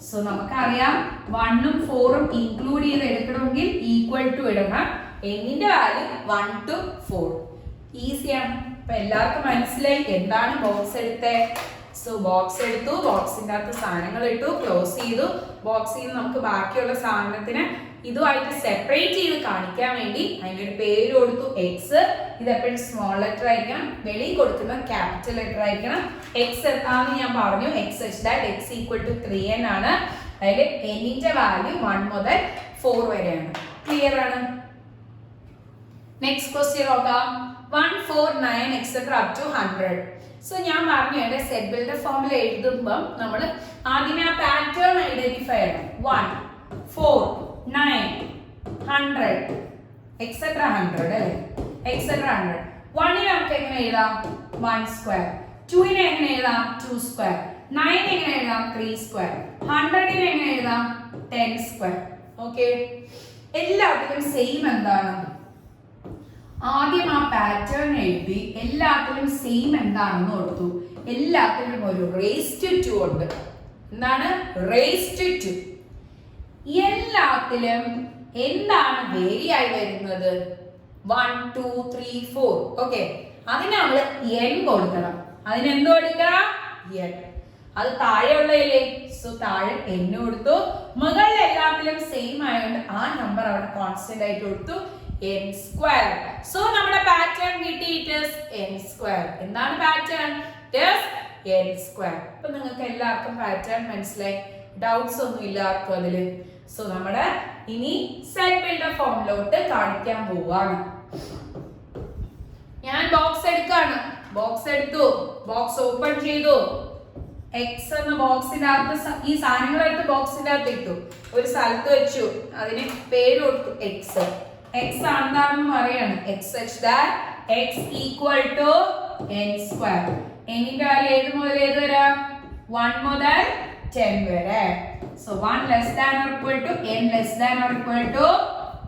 സോ നമുക്കറിയാം 1 ഉം 4 ഉം ഇൻക്ലൂഡ് ചെയ്ത് എടുക്കണമെങ്കിൽ ഈക്വൽ ടു ഇടണം. n ന്റെ വാല്യൂ 1 to 4. ഈസിയാണ്. അപ്പൊ എല്ലാവർക്കും മനസ്സിലായി എന്താണ് ബോക്സ് എടുത്തേ. സോ ബോക്സ് എടുത്തു, ബോക്സിന്റെ അകത്ത് സാധനങ്ങൾ ഇട്ടു, ക്ലോസ് ചെയ്തു. ബോക്സിൽ നിന്ന് നമുക്ക് ബാക്കിയുള്ള സാധനത്തിന് ഇതുമായിട്ട് സെപ്പറേറ്റ് ചെയ്ത് കാണിക്കാൻ വേണ്ടി അതിനൊരു പേര് കൊടുത്തു, എക്സ്. ഇത് എപ്പോഴും സ്മോൾ ലെറ്റർ ആയിരിക്കണം. വെളിയിൽ കൊടുക്കുന്ന ക്യാപിറ്റൽ ലെറ്റർ ആയിരിക്കണം. എക്സ് എന്താന്ന് ഞാൻ പറഞ്ഞു. X such that x equal to 3n ആണ്. അതിൽ എന്നിന്റെ വാല്യൂ 1 മുതൽ 4 വരെയാണ്. ക്ലിയർ ആണ്? നെക്സ്റ്റ് ക്വസ്റ്റ്യൻ നോക്കാം. 1, 4, 9 etc. up to 100. സോ ഞാൻ പറഞ്ഞു സെറ്റ് ബിൽഡർ ഫോമിൽ എഴുതുമ്പോൾ നമ്മൾ ആദ്യമേ ആ പാറ്റേൺ ഐഡന്റിഫൈ ചെയ്യണം. 1, 4, 9, 100 etc. 100 അല്ലേ? etc. 100. 1 നമുക്ക് എങ്ങനെ എഴുതാം? 1 സ്ക്വയർ. 2 എങ്ങനെ എഴുതാം? 2 സ്ക്വയർ. 9 എങ്ങനെ എഴുതാം? 3 സ്ക്വയർ. 100 എങ്ങനെ എഴുതാം? 10 സ്ക്വയർ. ഓക്കെ, എല്ലാത്തിലും സെയിം എന്താണ്? ആദ്യം ആ പാറ്റേൺ എഴുതി എല്ലാത്തിലും സെയിം എന്താണെന്ന് കൊടുത്തു. എല്ലാത്തിലും ഒരു റേസ്ഡ് ടു ഉണ്ട്. എന്താണ് റേസ്ഡ് ടു? എല്ലാത്തിലും എന്താണ് വേരി ആയി വരുന്നത്? 1 2 3 4. ഓക്കെ, അതിന് നമ്മൾ n കൊടുക്കണം. അതിന് എന്ത് കൊടുക്കണം? n. അത് താഴെയുള്ളതല്ലേ, സോ താഴെ n കൊടുത്തു. മുകളിൽ എല്ലാത്തിലും സെയിം ആയതുകൊണ്ട് ആ നമ്പർ അവിടെ കോൺസ്റ്റന്റ് ആയിട്ട് കൊടുത്തു, n സ്ക്വയർ. സോ നമ്മുടെ പാറ്റേൺ കിട്ടി, ഇറ്റ് ഈസ് n സ്ക്വയർ. എന്താണ് pattern? It is n square. ഇപ്പൊ നിങ്ങൾക്ക് എല്ലാവർക്കും പാറ്റേൺ മനസ്സിലായി, ഡൗട്ട്സ് ഒന്നും ഇല്ല ആർക്കും അതില്. സോ നമ്മുടെ ഇനി സെറ്റ് ബിൽഡർ ഫോമിലോട്ട് കാണിക്കാൻ പോവാണ്. ഞാൻ ബോക്സ് എടുക്കാണ്. ബോക്സ് എടുത്തു, ബോക്സ് ഓപ്പൺ ചെയ്തു. എക്സ് എന്ന ബോക്സിന്റെ അകത്ത് ഈ സാധനങ്ങൾ എടുത്ത് ബോക്സിന്റെ അകത്ത് ഇട്ടു, ഒരു സ്ഥലത്ത് വെച്ചു, അതിന് പേര് കൊടുത്തു എക്സ്. എക്സ് എന്താണെന്ന് പറയാണ്, x such that x equal to n square. എന്നിന്റെ വാല്യൂ ഏത് മുതൽ ഏത് വരെ? 1 മുതൽ 10 വരെ. So 1 less than or equal to n less than or equal to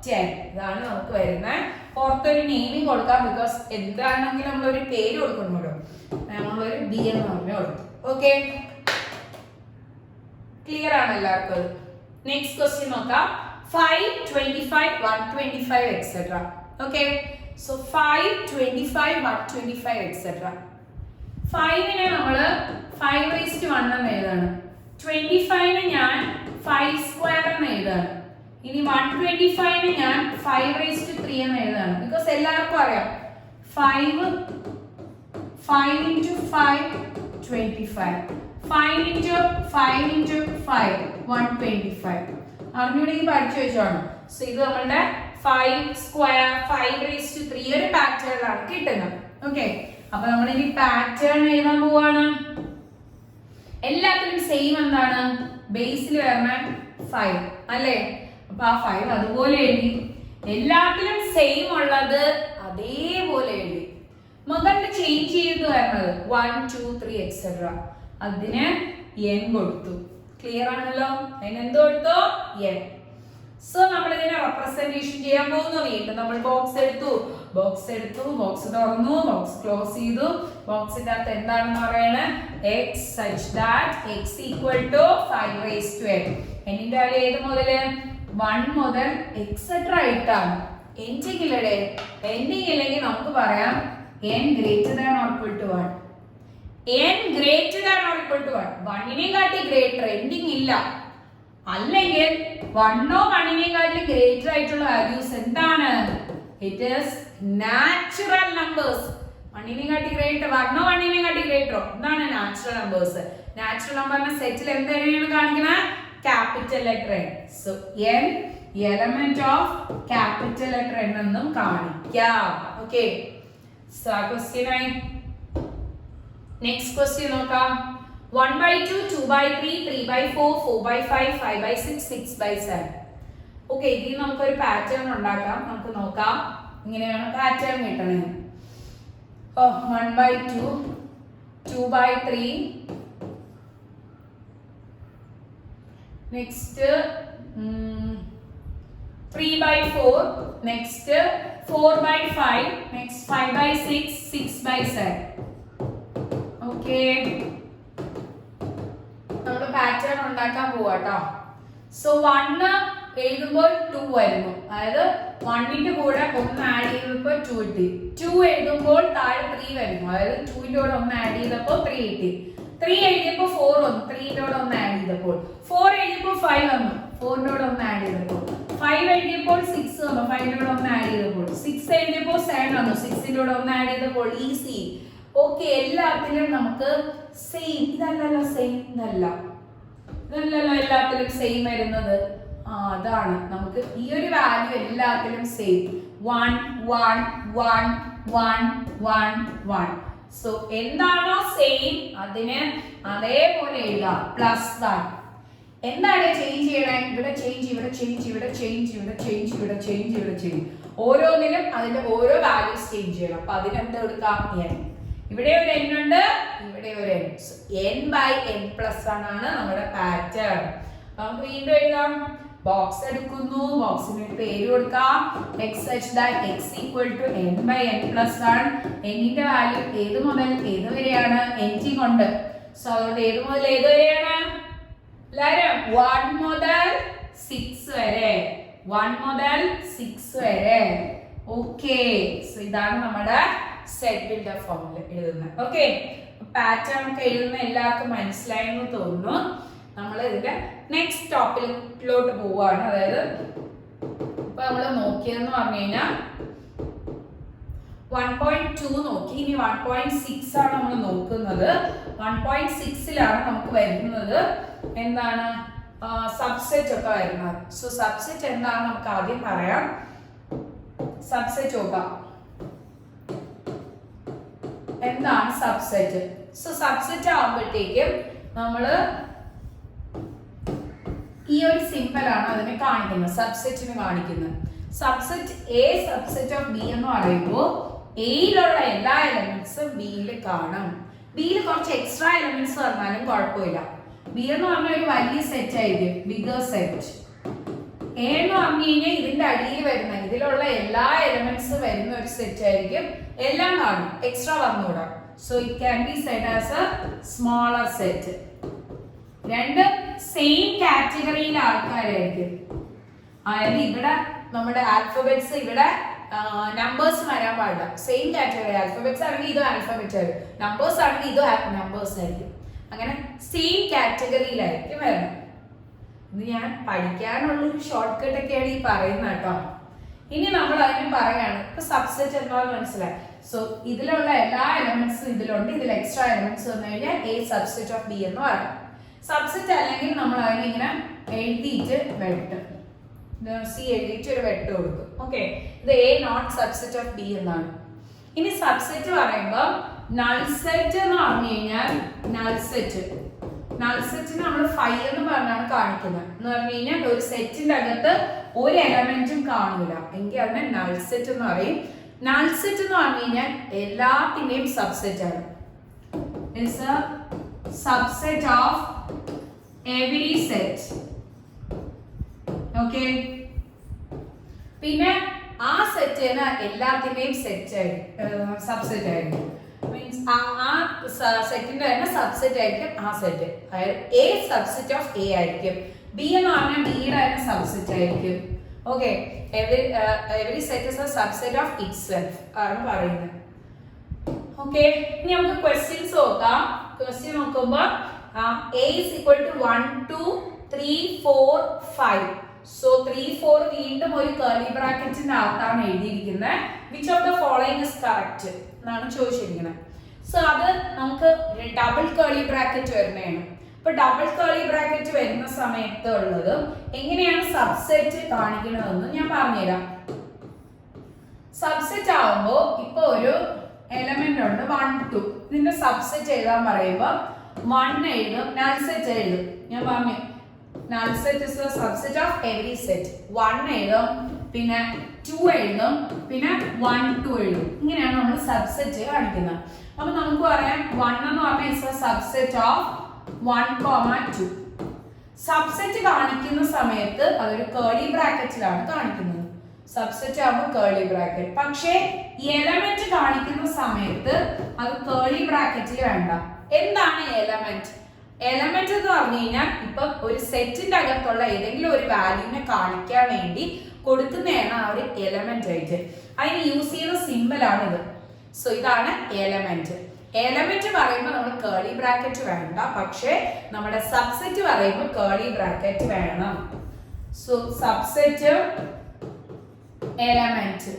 10. ഇതാണ് നമുക്ക് വരുന്നത്. പുറത്തൊരു നെയിമിംഗ് കൊടുക്കാം, ബിക്കോസ് എന്താണെങ്കിലും നമ്മളൊരു പേര് കൊടുക്കണമല്ലോ. നമ്മളൊരു ബി എന്ന് പറഞ്ഞു കൊടുത്തു. ഓക്കെ, ക്ലിയർ ആണ് എല്ലാവർക്കും? നെക്സ്റ്റ് ക്വസ്റ്റ്യൻ നോക്കാം. 5 25 125 എക്സെട്ര. Okay, so 5 25 125 etcetera. 5നെ നമ്മള് 5⁻1 എന്ന് എഴുതാണ്. 25നെ ഞാൻ 5 സ്ക്വയർ എന്ന് എഴുതാണ്. ഇനി 125നെ ഞാൻ 5⁻3 എന്ന് എഴുതാണ്. ബിക്കോസ് എല്ലാവർക്കും അറിയാം 5 into 5 25, 5 into 5 125. അറിഞ്ഞുകൂടെങ്കിൽ പഠിച്ചു വെച്ചോണം. സോ ഇത് നമ്മളുടെ 5 സ്ക്വയർ 5⁻3 ഒരു പാറ്റേണിലാണ് കിട്ടുന്നത്. ഓക്കെ, അപ്പൊ നമ്മൾ ഇനി പാറ്റേൺ എഴുതാൻ പോവാണ്. എല്ലാത്തിലും സെയിം എന്താണ്? ബേസിൽ വരുന്ന 5 അല്ലേ? അപ്പൊ ആ 5 അതുപോലെ എഴുതി. എല്ലാത്തിലും സെയിം ഉള്ളത് അതേപോലെ എഴുതി. മുകളിൽ ചേഞ്ച് ചെയ്ത് വരുന്നത് 1 2 3 എക്സെട്ര. അതിന് n കൊടുത്തു. ക്ലിയർ ആണല്ലോ? അതിന് എന്ത് കൊടുത്തു? n. സോ നമ്മൾ ഇതിനെ റെപ്രസെന്റേഷൻ ചെയ്യാൻ പോകുന്നു. വീണ്ടും നമ്മൾ ബോക്സ് എടുത്തു, ബോക്സ് തുറന്നു, ബോക്സ് ക്ലോസ് ചെയ്തു. ബോക്സിന്റെ അകത്ത് എന്താണെന്ന് പറയണേ? x such that x equal to 5⁻n. എന്നിന്റെ വാല്യൂ ഏത് മുതല്? 1 മുതൽ എക്സെട്ര ആയിട്ടാണ്. എൻഡിങ് ഇല്ലെങ്കിൽ നമുക്ക് പറയാം n greater than or equal to 1. n greater than or equal to 1. 1നെ കാട്ടി ഗ്രേറ്റർ എൻഡിങ് ഇല്ല. അല്ലെങ്കിൽ 1 1നെ കാട്ടി ഗ്രേറ്റർ ആയിട്ടുള്ള വാല്യൂസ് എന്താണ്? It is natural numbers. 1നെ കാട്ടി ഗ്രേറ്റർ 1 1നെ കാട്ടി ഗ്രേറ്ററോ എന്താണ്? Natural numbers. നാച്ചുറൽ നമ്പറിന്റെ സെറ്റിൽ എന്തിനെയാണ് കാണിക്കുന്നത്? Capital letter n. So n element of capital letter n എന്നും കാണിക്കാം. ഓക്കെ, സോ ക്വസ്റ്റ്യൻ ആയി. നെക്സ്റ്റ് ക്വസ്റ്റ്യൻ നോക്കാം. 1/2 2/3 3/4 4/5 5/6 6/7. ഓക്കെ, ഇതിൽ നമുക്കൊരു പാറ്റേൺ ഉണ്ടാക്കാം. നമുക്ക് നോക്കാം ഇങ്ങനെയാണ് പാറ്റേൺ കിട്ടണത്. 1/2 2/3 നെക്സ്റ്റ് 3/4 നെക്സ്റ്റ് 4/5 നെക്സ്റ്റ് 5/6 6/7. ഓക്കെ, നമ്മൾ പാറ്റേൺ ഉണ്ടാക്കാൻ പോവാട്ടോ. സോ 1 എഴുതുമ്പോൾ 2 വരുന്നു, അതായത് 1ന്റെ കൂടെ 1 ആഡ് ചെയ്തപ്പോൾ 2 കിട്ടി. 2 എഴുതുമ്പോൾ താഴെ 3 വരുന്നു, അതായത് 2ന്റെ കൂടെ 1 ആഡ് ചെയ്തപ്പോൾ 3 കിട്ടി. 3 എഴുതിയപ്പോൾ 4 വന്നു, 3ന്റെ കൂടെ 1 ആഡ് ചെയ്തപ്പോൾ 4 എഴുതിയപ്പോൾ 5 വന്നു, 4ന്റെ കൂടെ 1 ആഡ് ചെയ്തപ്പോൾ 5 എഴുതിയപ്പോൾ 6 വന്നു, 5ന്റെ കൂടെ 1 ആഡ് ചെയ്തപ്പോൾ 6 എഴുതിയപ്പോൾ 7 വന്നു, 6ന്റെ കൂടെ 1 ആഡ് ചെയ്തപ്പോൾ ഈസി. ഓക്കെ, എല്ലാത്തിലും നമുക്ക് സെയിം. ഇതല്ലല്ലോ സെയിം, ഇതല്ലല്ലോ എല്ലാത്തിലും സെയിം വരുന്നത്. അതാണ് നമുക്ക് ഈ ഒരു വാല്യൂ എല്ലാത്തിലും സെയിം 1 1 1 1 1 1. സോ എന്താണോ സെയിം അതിന് അതേപോലെ എഴുതാം. +1. എന്താണ് ചേഞ്ച് ചെയ്യണേ? ഇവിടെ ചേഞ്ച്, ഇവിടെ ചേഞ്ച്, ഇവിടെ ചേഞ്ച്, ഇവിടെ ചേഞ്ച്, ഇവിടെ ചേഞ്ച്, ഇവിടെ ചേഞ്ച്. ഓരോന്നിലും അതിന്റെ ഓരോ വാല്യൂസ് ചേഞ്ച് ചെയ്യണം. അപ്പൊ അതിനെന്ത് എടുക്കാം? n. ഇവിടെ ഒരു n ഉണ്ട്, ഇവിടെ ഒരു n. n/n+1 ആണ് നമ്മുടെ പാറ്റേൺ. നമുക്ക് വീണ്ടും എഴുതാം. ബോക്സ് എടുക്കുന്നു, ബോക്സിന് ഒരു പേര് കൊടുക്കാം x such that x equal to n by n plus 1. എന്നിന്റെ വാല്യൂ ഏത് മുതൽ ഏത് വരെയാണ്? n കൊണ്ട്. സോ അതുകൊണ്ട് ഏത് മുതൽ ഏത് വരെയാണ്? എല്ലാവരും 1 മുതൽ 6 വരെ, 1 മുതൽ 6 വരെ. ഓക്കെ, സോ ഇതാണ് നമ്മുടെ സെറ്റ് ബിൽഡർ ഫോമിൽ എഴുതുന്നത്. ഓക്കെ, പാറ്റേൺ ഒക്കെ എഴുതുന്ന എല്ലാവർക്കും മനസ്സിലായെന്ന് തോന്നുന്നു. നമ്മൾ ഇതിന്റെ നെക്സ്റ്റ് ടോപ്പിലോട്ട് പോവാണ്. അതായത് ഇപ്പൊ നമ്മൾ നോക്കിയതെന്ന് പറഞ്ഞു കഴിഞ്ഞാൽ 1.2 നോക്കി, ഇനി 1.6 ആണ് നമ്മൾ നോക്കുന്നത്. 1.6ലാണ് നമുക്ക് വരുന്നത് എന്താണ്? സബ്സെറ്റ് ഒക്കെ വരുന്നത്. സോ സബ്സെറ്റ് എന്താണെന്ന് നമുക്ക് ആദ്യം പറയാം. സബ്സെറ്റ് നോക്കാം. എന്താണ് സബ്സെറ്റ്? സോ സബ്സെറ്റ് ആകുമ്പോഴത്തേക്കും നമ്മള് ഈ ഒരു സിമ്പൽ ആണ് അതിനെ കാണിക്കുന്നത്, സബ്സെറ്റിന് കാണിക്കുന്നത്. Subset A subset of B എന്ന് പറയുമ്പോൾ എയിലുള്ള എല്ലാ എലമെന്റ്സും ബിയിൽ കാണും. ബിയിൽ കുറച്ച് എക്സ്ട്രാ എലമെന്റ്സ് വന്നാലും കുഴപ്പമില്ല. ബി എന്ന് പറഞ്ഞാൽ ഒരു വലിയ സെറ്റ് ആയിരിക്കും, ബിഗർ സെറ്റ്. എ എന്ന് പറഞ്ഞു കഴിഞ്ഞാൽ ഇതിന്റെ അടിയിൽ വരുന്ന ഇതിലുള്ള എല്ലാ എലമെന്റ്സ് വരുന്ന ഒരു സെറ്റ് ആയിരിക്കും. എല്ലാം കാണും, എക്സ്ട്രാ വന്നുകൂടാ. So it can be said as a smaller set. രണ്ട് സെയിം കാറ്റഗറിയിലെ ആൾക്കാരായിരിക്കും. അതായത് ഇവിടെ നമ്മുടെ ആൽഫബറ്റ്സ്, ഇവിടെ നമ്പേഴ്സ് വരാൻ പാടില്ല. Same category. ആൽഫബറ്റ്സ് ആണെങ്കിൽ ഇതും ആൽഫബറ്റ് ആയിരിക്കും, നമ്പേഴ്സ് ആണെങ്കിൽ ഇതും നമ്പേഴ്സ് ആയിരിക്കും. അങ്ങനെ സെയിം കാറ്റഗറിയിലായിരിക്കും വരണം. ഇത് ഞാൻ പഠിക്കാനുള്ളൊരു ഷോർട്ട് കട്ട് ഒക്കെയാണ് ഈ പറയുന്നത് കേട്ടോ. ഇനി നമ്മൾ അതിന് പറയാണ്, ഇപ്പൊ സബ്സെറ്റ് എന്താണെന്ന് മനസ്സിലായി. സോ ഇതിലുള്ള എല്ലാ എലമെന്റ്സും ഇതിലുണ്ട്, ഇതിൽ എക്സ്ട്രാ എലമെന്റ്സ് വന്നു കഴിഞ്ഞാൽ എ സബ്സെറ്റ് ഓഫ് ബി എന്ന് പറയും. സബ്സെറ്റ് അല്ലെങ്കിൽ നമ്മൾ അതിനെ ഇങ്ങനെ എഴുതിയിട്ട് വെട്ടും, സി എഴുതിയിട്ട് ഒരു വെട്ട് കൊടുക്കും. ഓക്കെ, ഇത് A not subset of B എന്നാണ്. ഇനി സബ്സെറ്റ് പറയുമ്പോൾ നൾ സെറ്റ് എന്ന് പറഞ്ഞു കഴിഞ്ഞാൽ നൾ സെറ്റിന് നമ്മൾ 5 എന്ന് പറഞ്ഞാണ് കാണിക്കുന്നത്. എന്ന് പറഞ്ഞു കഴിഞ്ഞാൽ ഒരു സെറ്റിന്റെ അകത്ത് ഒരു എലമെന്റും കാണൂല എങ്കിൽ അതിനെ നൾ സെറ്റ് എന്ന് പറയും. നൾ സെറ്റ് എന്ന് പറഞ്ഞു കഴിഞ്ഞാൽ എല്ലാത്തിന്റെയും സബ്സെറ്റ് ആണ്. It's A subset of every set. Okay, പിന്നെ ആ സെറ്റിന് എല്ലാത്തിന്റെയും സബ്സെറ്റ് ആയിരിക്കും. മീൻസ് ആ സെറ്റിന്റെ തന്നെ സബ്സെറ്റ് ആയിരിക്കും ആ സെറ്റ്. അതായത് എ സബ്സെറ്റ് ഓഫ് എ ആയിരിക്കും, ബി എന്ന് പറഞ്ഞാൽ ബിയുടെ തന്നെ സബ്സെറ്റ് ആയിരിക്കും. Okay, every set is A subset of itself ആണ് പറയുന്നത്. ഓക്കെ, ഇനി നമുക്ക് ക്വസ്റ്റ്യൻസ് നോക്കാം. ക്വസ്റ്റ്യൻ നോക്കുമ്പോൾ A is equal to 1, 2, 3, 4, 5. So 3, 4 വീണ്ടും ഒരു കർലി ബ്രാക്കറ്റിന്റെ അകത്താണ് എഴുതിയിരിക്കുന്നത്. Which of the following is correct എന്നാണ് ചോദിച്ചിരിക്കുന്നത്. സോ അത് നമുക്ക് ഡബിൾ കർലി ബ്രാക്കറ്റ് വരുന്നതാണ്. ഇപ്പൊ ഡബിൾ കർലി ബ്രാക്കറ്റ് വരുന്ന സമയത്ത് ഉള്ളത് എങ്ങനെയാണ് സബ്സെറ്റ് കാണിക്കുന്നതെന്ന് ഞാൻ പറഞ്ഞുതരാം. സബ്സെറ്റ് ആവുമ്പോ ഇപ്പൊ ഒരു എലമെന്റ് ഉണ്ട് 1, 2. ഇതിന്റെ സബ്സെറ്റ് എഴുതാൻ പറയുമ്പോൾ 1 എഴുതും, നൾ സെറ്റ് എഴുതും. ഞാൻ പറഞ്ഞു null set is the subset of every set. 1 എഴുതും, പിന്നെ 2 എഴുതും, പിന്നെ 1, 2 എഴുതും. ഇങ്ങനെയാണ് നമ്മൾ സബ്സെറ്റ് കാണിക്കുന്നത്. അപ്പൊ നമുക്ക് പറയാം 1 എന്ന് പറഞ്ഞാൽ is the subset of 1, 2. Subset കാണിക്കുന്ന സമയത്ത് അതൊരു കേർലി ബ്രാക്കറ്റിലാണ് കാണിക്കുന്നത്. സബ്സെറ്റ് ആകുമ്പോൾ കേർലി ബ്രാക്കറ്റ്. പക്ഷേ എലമെന്റ് കാണിക്കുന്ന സമയത്ത് അത് കേർലി ബ്രാക്കറ്റിൽ വേണ്ട. എന്താണ് എലമെന്റ്? എലമെന്റ് എന്ന് പറഞ്ഞു കഴിഞ്ഞാൽ ഇപ്പൊ ഒരു സെറ്റിന്റെ അകത്തുള്ള ഏതെങ്കിലും ഒരു വാല്യൂവിനെ കാണിക്കാൻ വേണ്ടി കൊടുക്കുന്നതാണ് ആ ഒരു എലമെന്റ് ആയിട്ട്. അതിന് യൂസ് ചെയ്യുന്ന സിമ്പൽ ആണ് ഇത്. സോ ഇതാണ് എലമെന്റ്. എലമെന്റ് പറയുമ്പോൾ നമ്മൾ കേർലി ബ്രാക്കറ്റ് വേണ്ട, പക്ഷേ നമ്മുടെ സബ്സെറ്റ് പറയുമ്പോൾ കേർലി ബ്രാക്കറ്റ് വേണം. So subset element.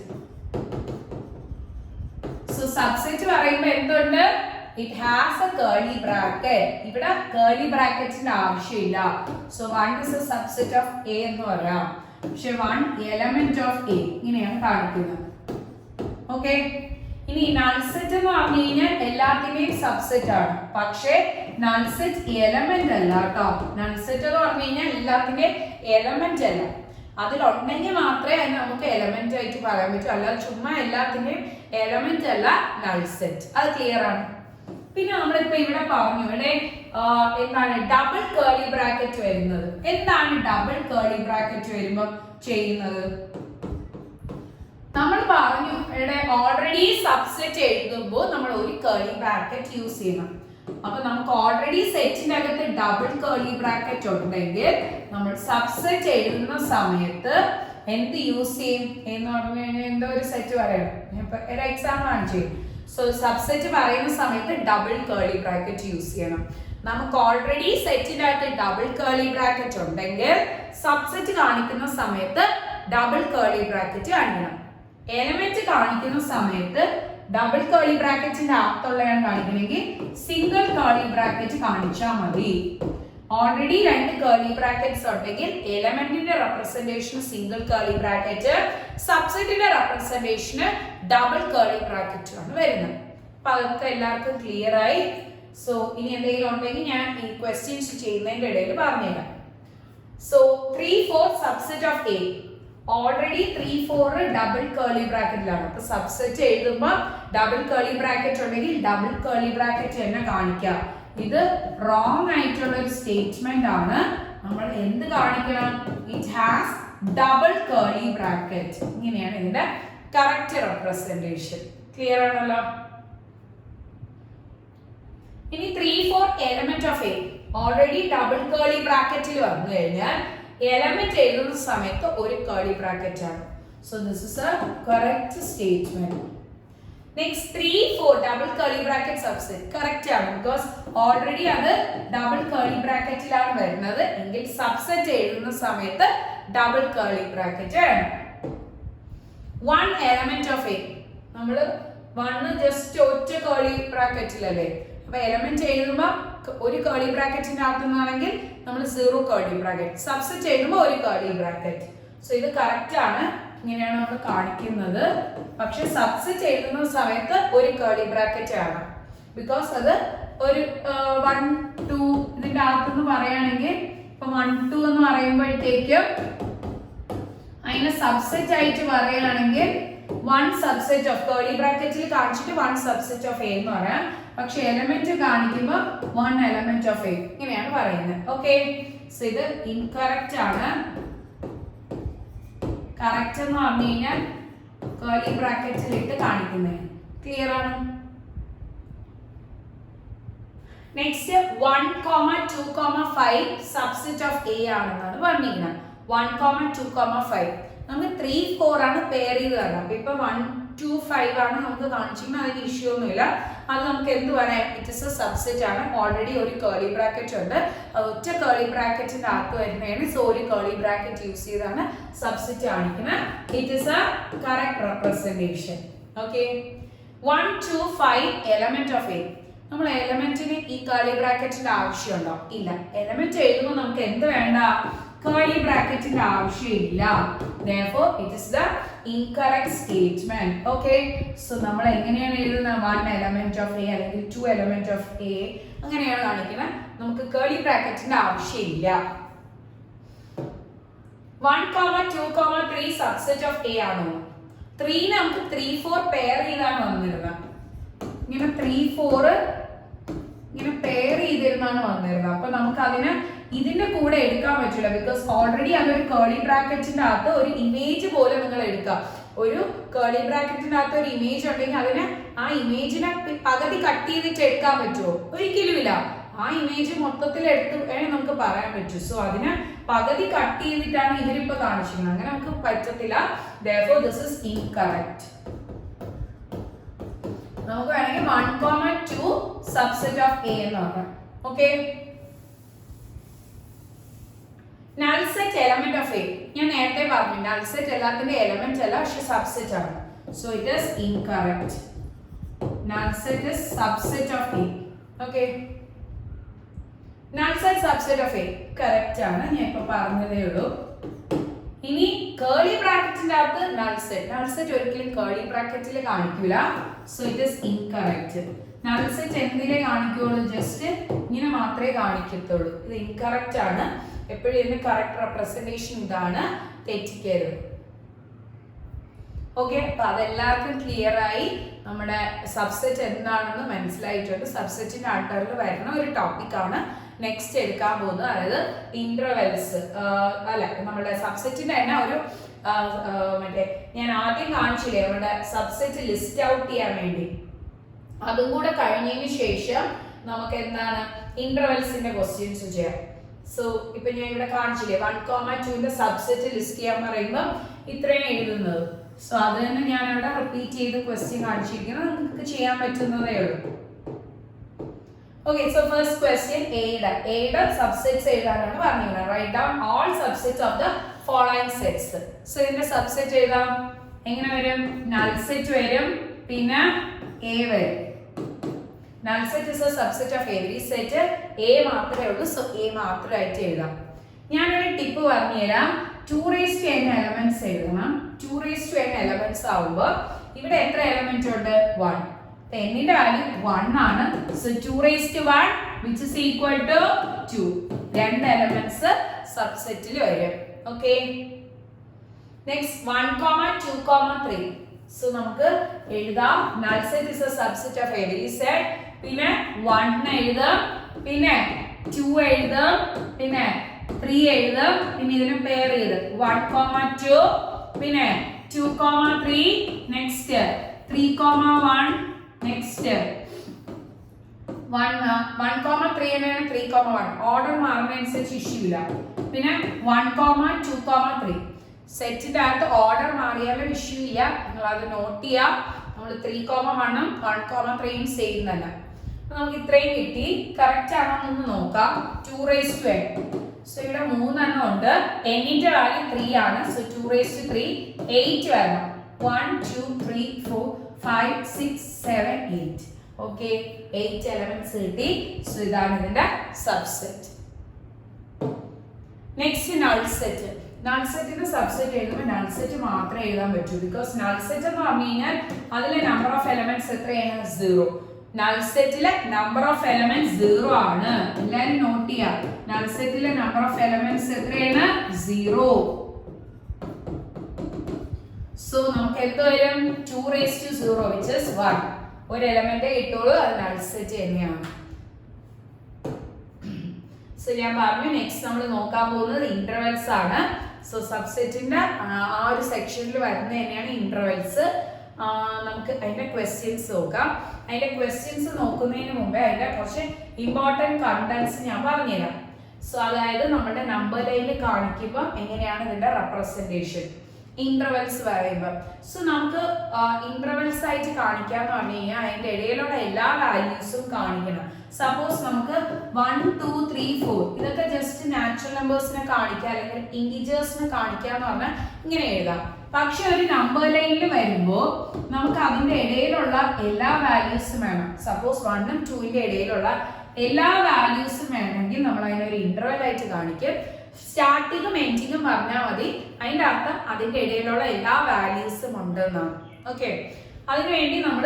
So subset പറയുമ്പോൾ എന്തുണ്ട്? It has a curly bracket. ഇവിടെ curly bracketന്റെ ആവശ്യമില്ല. So 1 is a subset of A എന്ന് പറയാം. പക്ഷെ 1 element of A ഇങ്ങനെയാണ് കാണിക്കുന്നത്. ഓക്കെ, ഇനി നൾ സെറ്റ് എന്ന് പറഞ്ഞു കഴിഞ്ഞാൽ എല്ലാത്തിന്റെയും സബ്സെറ്റ് ആണ്. പക്ഷേ നൾ സെറ്റ് എലമെന്റ് അല്ല കേട്ടോ. നൾ സെറ്റ് എന്ന് പറഞ്ഞു കഴിഞ്ഞാൽ എല്ലാത്തിന്റെയും എലമെന്റ് അല്ല. അതിലുണ്ടെങ്കിൽ മാത്രമേ അതിന് നമുക്ക് എലമെന്റ് ആയിട്ട് പറയാൻ പറ്റൂ. അല്ലാതെ ചുമ്മാ എല്ലാത്തിന്റെയും എലമെന്റ് അല്ല നൾ സെറ്റ്. അത് ക്ലിയർ ആണ്? പിന്നെ നമ്മളിപ്പോ ഇവിടെ പറഞ്ഞു ഇവിടെ എന്താണ് ഡബിൾ കേർലി ബ്രാക്കറ്റ് വരുന്നത്. എന്താണ് ഡബിൾ കേർലി ബ്രാക്കറ്റ് വരുമ്പോൾ ചെയ്യുന്നത്? നമ്മൾ പറഞ്ഞു ഇവിടെ ഓൾറെഡി സബ്സെറ്റ് എഴുതുമ്പോൾ നമ്മൾ ഒരു കേർലി ബ്രാക്കറ്റ് യൂസ് ചെയ്യണം. അപ്പൊ നമുക്ക് ഓൾറെഡി സെറ്റിന്റെ അകത്ത് ഡബിൾ കേർലി ബ്രാക്കറ്റ് ഉണ്ടെങ്കിൽ നമ്മൾ സബ്സെറ്റ് എഴുതുന്ന സമയത്ത് എന്ത് യൂസ് ചെയ്യും എന്ന് പറഞ്ഞു കഴിഞ്ഞാൽ എന്തോ ഒരു സെറ്റ് പറയണം. ഒരു എക്സാമ്പിൾ കാണിച്ചു. സോ സബ്സെറ്റ് പറയുന്ന സമയത്ത് ഡബിൾ കേർലി ബ്രാക്കറ്റ് യൂസ് ചെയ്യണം. നമുക്ക് ഓൾറെഡി സെറ്റിന്റെ അകത്ത് ഡബിൾ കേർലി ബ്രാക്കറ്റ് ഉണ്ടെങ്കിൽ സബ്സെറ്റ് കാണിക്കുന്ന സമയത്ത് ഡബിൾ കേർലി ബ്രാക്കറ്റ് കാണിക്കണം. എലമെന്റ് കാണിക്കുന്ന സമയത്ത് ഡബിൾ കേർലി ബ്രാക്കറ്റിന്റെ അകത്തുള്ളതാണ് കാണിക്കണമെങ്കിൽ സിംഗിൾ കേർലി ബ്രാക്കറ്റ് കാണിച്ചാൽ മതി. ഓൾറെഡി രണ്ട് കേർലി ബ്രാക്കറ്റ്സ് ഉണ്ടെങ്കിൽ എലമെന്റിന്റെ റെപ്രസെന്റേഷൻ സിംഗിൾ കേർലി ബ്രാക്കറ്റ്, സബ്സെറ്റിന്റെ റെപ്രസെന്റേഷന് ഡബിൾ കേർലി ബ്രാക്കറ്റ് ആണ് വരുന്നത്. അപ്പൊ അതൊക്കെ എല്ലാവർക്കും ക്ലിയർ ആയി. സോ ഇനി എന്തെങ്കിലും ഉണ്ടെങ്കിൽ ഞാൻ ഈ ക്വസ്റ്റ്യൻസ് ചെയ്യുന്നതിന്റെ ഇടയിൽ പറഞ്ഞുതരാം. So 3, 4 subset of A. Already 3, 4 double curly ബ്രാക്കറ്റിലാണ്. അപ്പൊ സബ്സെറ്റ് എഴുതുമ്പോൾ ഡബിൾ കേർലി ബ്രാക്കറ്റ് ഉണ്ടെങ്കിൽ ഡബിൾ കേർലി ബ്രാക്കറ്റ് തന്നെ കാണിക്കാം. ഇത് റോങ് ആയിട്ടുള്ള ഒരു സ്റ്റേറ്റ്മെന്റ് ആണ്. നമ്മൾ എന്ത് കാണിക്കണം? It has double curly bracket. ഇങ്ങനെയാണ് ഇതിന്റെ കറക്റ്റ് റെപ്രസെന്റേഷൻ. ക്ലിയർ ആണല്ലോ? ഇനി 3, 4 element of A already double curly ബ്രാക്കറ്റിൽ വന്നു കഴിഞ്ഞാൽ എലമെന്റ് എഴുതുന്ന സമയത്ത് ഒരു കേർലി ബ്രാക്കറ്റ് ആണ്. So this is A correct statement. Next 3, 4 double curly bracket subset correct ആണ്. ബിക്കോസ് ഓൾറെഡി അത് ഡബിൾ കേർലി ബ്രാക്കറ്റിലാണ് വരുന്നത് എങ്കിൽ സബ്സെറ്റ് എഴുതുന്ന സമയത്ത് ഡബിൾ കേർലി ബ്രാക്കറ്റ് ആണ്. 1 എലമെന്റ് ഓഫ് എ നമ്മൾ 1 ജസ്റ്റ് ഒറ്റ കേർലി ബ്രാക്കറ്റിലല്ലേ. അപ്പൊ എലമെന്റ് എഴുതുമ്പോൾ ഒരു കേർലി ബ്രാക്കറ്റിന്റെ അകത്തുനിന്നാണെങ്കിൽ നമ്മൾ 0 കേർലി ബ്രാക്കറ്റ്, സബ്സെറ്റ് എഴുതുമ്പോൾ ഒരു കേർലി ബ്രാക്കറ്റ്. സോ ഇത് കറക്റ്റ് ആണ്. ഇങ്ങനെയാണ് നമ്മൾ കാണിക്കുന്നത്. പക്ഷെ സബ്സെറ്റ് എഴുതുന്ന സമയത്ത് ഒരു കേർലി ബ്രാക്കറ്റ് ആണ്. ബിക്കോസ് അത് ഒരു 1, 2 ഇതിന്റെ അകത്തുനിന്ന് പറയുകയാണെങ്കിൽ ഇപ്പൊ 1, 2 എന്ന് പറയുമ്പോഴത്തേക്കും അതിനെ സബ്സെറ്റ് ആയിട്ട് പറയുകയാണെങ്കിൽ 1 സബ്സെറ്റ് ഓഫ് കേർലി ബ്രാക്കറ്റിൽ കാണിച്ചിട്ട് 1 സബ്സെറ്റ് ഓഫ് എ എന്ന് പറയാം. പക്ഷെ എലമെന്റ് കാണിക്കുമ്പോൾ 1 എലമെന്റ് ഓഫ് എ ഇങ്ങനെയാണ് പറയുന്നത്. ഓക്കെ, സോ ഇത് ഇൻകറക്റ്റ് ആണ്. കറക്റ്റ് എന്ന് പറഞ്ഞു കഴിഞ്ഞാൽ കേർലി ബ്രാക്കറ്റിൽ ഇട്ട് കാണിക്കുന്നത്. ക്ലിയർ ആണ്? നെക്സ്റ്റ് 1, 2, 5 സബ്സെറ്റ് ഓഫ് എ ആണെന്നാണ് പറഞ്ഞിരിക്കുന്നത്. 1, 2, 5 നമുക്ക് 3, 4 ആണ് പെയർ ചെയ്ത് തരണം. അപ്പൊ ഇപ്പൊ 1, 2, 5 ആണ് നമുക്ക് കാണിച്ചിരിക്കുന്നത്. അതിന് ഇഷ്യൂ ഒന്നുമില്ല. അത് നമുക്ക് എന്ത് പറയാം? ഇറ്റ് ഇസ് എ സബ്സെറ്റ് ആണ്. ഓൾറെഡി ഒരു കേർലി ബ്രാക്കറ്റ് ഉണ്ട്. ഒറ്റ കേർലി ബ്രാക്കറ്റിന്റെ അകത്ത് വരുന്നതാണ്. സോ ഒരു കേർലി ബ്രാക്കറ്റ് യൂസ് ചെയ്താണ് സബ്സെറ്റ് കാണിക്കുന്നത്. It is A correct representation. Okay, 1, 2, 5 element of A. നമ്മൾ എലമെന്റിന് ഈ കേർലി ബ്രാക്കറ്റിന്റെ ആവശ്യമുണ്ടോ? ഇല്ല. എലമെന്റ് എഴുതുമ്പോൾ നമുക്ക് എന്ത് വേണ്ട? കേർലി ബ്രാക്കറ്റിന്റെ ആവശ്യമില്ല. Therefore it is the incorrect statement. Okay, so നമ്മൾ എങ്ങനെയാണ് എഴുതുന്നത്? 1 element of a അല്ലെങ്കിൽ 2 element of a അങ്ങനെയാണ് കാണിക്കുന്നത്. നമുക്ക് കേർലി ബ്രാക്കറ്റിന്റെ ആവശ്യമില്ല. 1, 2, 3 സബ്സെറ്റ് ഓഫ് a ആണോ? 3 നമുക്ക് 3, 4 പെയർ ചെയ്താണ് വന്നിരുന്നത്. ഇങ്ങനെ 3, 4 ഇങ്ങനെ പെയർ ചെയ്തിരുന്നാണ് വന്നിരുന്നത്. അപ്പൊ നമുക്ക് അതിന് ഇതിന്റെ കൂടെ എടുക്കാൻ പറ്റില്ല. ബിക്കോസ് ഓൾറെഡി അതൊരു കേർലി ബ്രാക്കറ്റിന്റെ അകത്ത് ഒരു ഇമേജ് പോലെ നിങ്ങൾ എടുക്കുക. ഒരു കേർലി ബ്രാക്കറ്റിന്റെ അകത്ത് ഒരു ഇമേജ് ഉണ്ടെങ്കിൽ അതിന് ആ ഇമേജിനെ പകുതി കട്ട് ചെയ്തിട്ട് എടുക്കാൻ പറ്റുമോ? ഒരിക്കലും ഇല്ല. ആ ഇമേജ് മൊത്തത്തിൽ എടുത്ത് നമുക്ക് പറയാൻ പറ്റും. സോ അതിന് പകുതി കട്ട് ചെയ്തിട്ടാണ് ഇവരിപ്പോ കാണിച്ചിരിക്കുന്നത്. അങ്ങനെ നമുക്ക് പറ്റത്തില്ല. Therefore this is incorrect. നമുക്ക് വേണമെങ്കിൽ 1, 2 സബ്സെറ്റ് ഓഫ് എ എന്ന് പറയാം. Okay, null set element of A. ഞാൻ നേരത്തെ പറഞ്ഞു നൾ സെറ്റ് എല്ലാത്തിന്റെ എലമെന്റ് അല്ല, പക്ഷെ സബ്സെറ്റ് ആണ്. So it is incorrect. Null set is subset of A. Okay, null set subset of A correct ആണ്. ഞാൻ ഇപ്പൊ പറഞ്ഞതേ ഉള്ളൂ. ഇനി കേർലി ബ്രാക്കറ്റിന്റെ അകത്ത് നൾ സെറ്റ് ഒരിക്കലും കേർലി ബ്രാക്കറ്റിൽ കാണിക്കൂല. So it is incorrect. Null set എന്തിലേ കാണിക്കുള്ളൂ? ജസ്റ്റ് ഇങ്ങനെ മാത്രമേ കാണിക്കത്തുള്ളൂ. ഇത് ഇൻകറക്റ്റ് ആണ്. എപ്പോഴും ഇതിന്റെ കറക്റ്റ് റെപ്രസെന്റേഷൻ ഇതാണ്. തെറ്റിക്കരുത്. ഓക്കെ, അപ്പൊ അതെല്ലാവർക്കും ക്ലിയർ ആയി. നമ്മുടെ സബ്സെറ്റ് എന്താണെന്ന് മനസ്സിലായിട്ടുണ്ട്. സബ്സെറ്റിന്റെ ആൾക്കാരിൽ വരുന്ന ഒരു ടോപ്പിക്കാണ് നെക്സ്റ്റ് എടുക്കാൻ പോകുന്നത്. അതായത് ഇന്റർവെൽസ് അല്ല, നമ്മുടെ സബ്സെറ്റിന്റെ തന്നെ ഒരു മറ്റേ ഞാൻ ആദ്യം കാണിച്ചില്ലേ നമ്മുടെ സബ്സെറ്റ് ലിസ്റ്റ് ഔട്ട് ചെയ്യാൻ വേണ്ടി, അതും കൂടെ കഴിഞ്ഞതിന് ശേഷം നമുക്ക് എന്താണ് ഇന്റർവെൽസിന്റെ ക്വസ്റ്റ്യൻസ് ചെയ്യാം. സോ ഇപ്പൊ ഞാൻ ഇവിടെ കാണിച്ചില്ലേ 1,2ന്റെ സബ്സെറ്റ് ലിസ്റ്റ് ചെയ്യാൻ പറയുമ്പോൾ ഇത്രയും എഴുതുന്നത്. സോ അത് തന്നെ ഞാൻ ഇവിടെ റിപ്പീറ്റ് ചെയ്ത് ക്വസ്റ്റ്യൻ കാണിച്ചിരിക്കുന്നത്, നിങ്ങൾക്ക് ചെയ്യാൻ പറ്റുന്നതേ ഉള്ളൂ. Okay, so first question, Aയുടെ subsets എഴുതാനാണ് പറഞ്ഞിരിക്കുന്നത്. Write down all subsets of the following sets. So ഇതിന്റെ subset എഴുതാം. എങ്ങനെ വരും? Null set വരും, പിന്നെ A വരും. Null set is a subset of every set. A മാത്രമേ ഉള്ളൂ, so A മാത്രമായിട്ട് എഴുതാം. ഞാനൊരു ടിപ്പ് പറഞ്ഞുതരാം. 2n elements എഴുതണം. 2n elements ആവുമ്പോൾ ഇവിടെ എത്ര എലമെന്റ് ഉണ്ട്? 1. n-ന്റെ വാല്യൂ 1 ആണ്. So 2^1 which is equal to 2. രണ്ട് എലമെന്റ്സ് സബ്സെറ്റിൽ വരും. Okay, next 1, 2, 3. സോ നമുക്ക് എഴുതാം null set is a subset of every set. പിന്നെ 1 എഴുതാം, പിന്നെ 2 എഴുതാം, പിന്നെ 3 എഴുതാം, പിന്നെ ഇതിനെ പെയർ ചെയ്ത് 1, 2, പിന്നെ 2, 3, നെക്സ്റ്റ് 3, 1, നെക്സ്റ്റ് 1, 3 എന്നാണ് 3, 1. ഓർഡർ മാറുന്നതനുസരിച്ച് ഇഷ്യൂ ഇല്ല. പിന്നെ 1, 2, 3 സെറ്റിന്റെ അകത്ത് ഓർഡർ മാറിയാലും ഇഷ്യൂ ഇല്ല, നിങ്ങൾ അത് നോട്ട് ചെയ്യാം. നമ്മൾ 3, 1, 1, 3 സെയിം തന്നെ. നമുക്ക് ഇത്രയും കിട്ടി. കറക്റ്റ് ആണോ എന്ന് നോക്കാം. 2n. സോ ഇവിടെ 3 എണ്ണം ഉണ്ട്. n-ന്റെ വാല്യൂ 3 ആണ്. സോ 2^3 8 വരണം. 1, 2, 3, 4, 5, 6, 7, 8. ഓക്കെ, 8 എലമെന്റ്സ് കിട്ടി. സോ ഇതാണ് ഇതിന്റെ subset. Next null set. Null സെറ്റിന്റെ സബ്സെറ്റ് എഴുതുമ്പോൾ നൾ സെറ്റ് മാത്രമേ എഴുതാൻ പറ്റൂ. ബിക്കോസ് നൾ സെറ്റ് എന്ന് പറഞ്ഞു കഴിഞ്ഞാൽ അതിലെ നമ്പർ ഓഫ് എലമെന്റ്സ് എത്രയാണ്? 0. നൾ സെറ്റിലെ നമ്പർ ഓഫ് എലമെന്റ്സ് 0 ആണ്. എല്ലാരും നോട്ട് ചെയ്യാം. നൾ സെറ്റിലെ നമ്പർ ഓഫ് എലമെന്റ്സ് എത്രയാണ്? 0. സോ നമുക്ക് എന്ത് വരും? 2^0 which is 1. ഒരു എലമെന്റ് കിട്ടുള്ളൂ, അത് നൾ സെറ്റ് തന്നെയാണ്. സോ ഞാൻ പറഞ്ഞു നെക്സ്റ്റ് നമ്മൾ നോക്കാൻ പോകുന്നത് ഇന്റർവെൽസ് ആണ്. സോ സബ്സെറ്റിന്റെ ആ ഒരു സെക്ഷനിൽ വരുന്നത് തന്നെയാണ് ഇന്റർവെൽസ്. നമുക്ക് അതിന്റെ ക്വസ്റ്റ്യൻസ് നോക്കാം. അതിന്റെ ക്വസ്റ്റ്യൻസ് നോക്കുന്നതിന് മുമ്പേ അതിന്റെ കുറച്ച് ഇമ്പോർട്ടന്റ് കണ്ടന്റ്സ് ഞാൻ പറഞ്ഞുതരാം. സോ അതായത് നമ്മുടെ നമ്പർ ലൈനിൽ കാണിക്കുമ്പോൾ എങ്ങനെയാണ് ഇതിന്റെ റെപ്രസെന്റേഷൻ ഇന്റർവെൽസ് പറയുമ്പോൾ. സോ നമുക്ക് ഇന്റർവെൽസ് ആയിട്ട് കാണിക്കാന്ന് പറഞ്ഞു കഴിഞ്ഞാൽ അതിന്റെ ഇടയിലുള്ള എല്ലാ വാല്യൂസും കാണിക്കണം. സപ്പോസ് നമുക്ക് 1, 2, 3, 4 ഇതൊക്കെ ജസ്റ്റ് നാച്ചുറൽ നമ്പേഴ്സിനെ കാണിക്കുക അല്ലെങ്കിൽ ഇന്റിജേഴ്സിനെ കാണിക്കാന്ന് പറഞ്ഞാൽ ഇങ്ങനെ എഴുതാം. പക്ഷെ ഒരു നമ്പർ ലൈനിൽ വരുമ്പോൾ നമുക്ക് അതിന്റെ ഇടയിലുള്ള എല്ലാ വാല്യൂസും വേണം. സപ്പോസ് 1ഉം 2ന്റെ ഇടയിലുള്ള എല്ലാ വാല്യൂസും വേണമെങ്കിൽ നമ്മൾ അതിനൊരു ഇന്റർവെൽ ആയിട്ട് കാണിക്കും. സ്റ്റാർട്ടിങ്ങും എൻഡിങ്ങും പറഞ്ഞാൽ മതി. അതിന്റെ അർത്ഥം അതിന്റെ ഇടയിലുള്ള എല്ലാ വാല്യൂസും ഉണ്ടെന്നാണ്. ഓക്കെ, അതിനുവേണ്ടി നമ്മൾ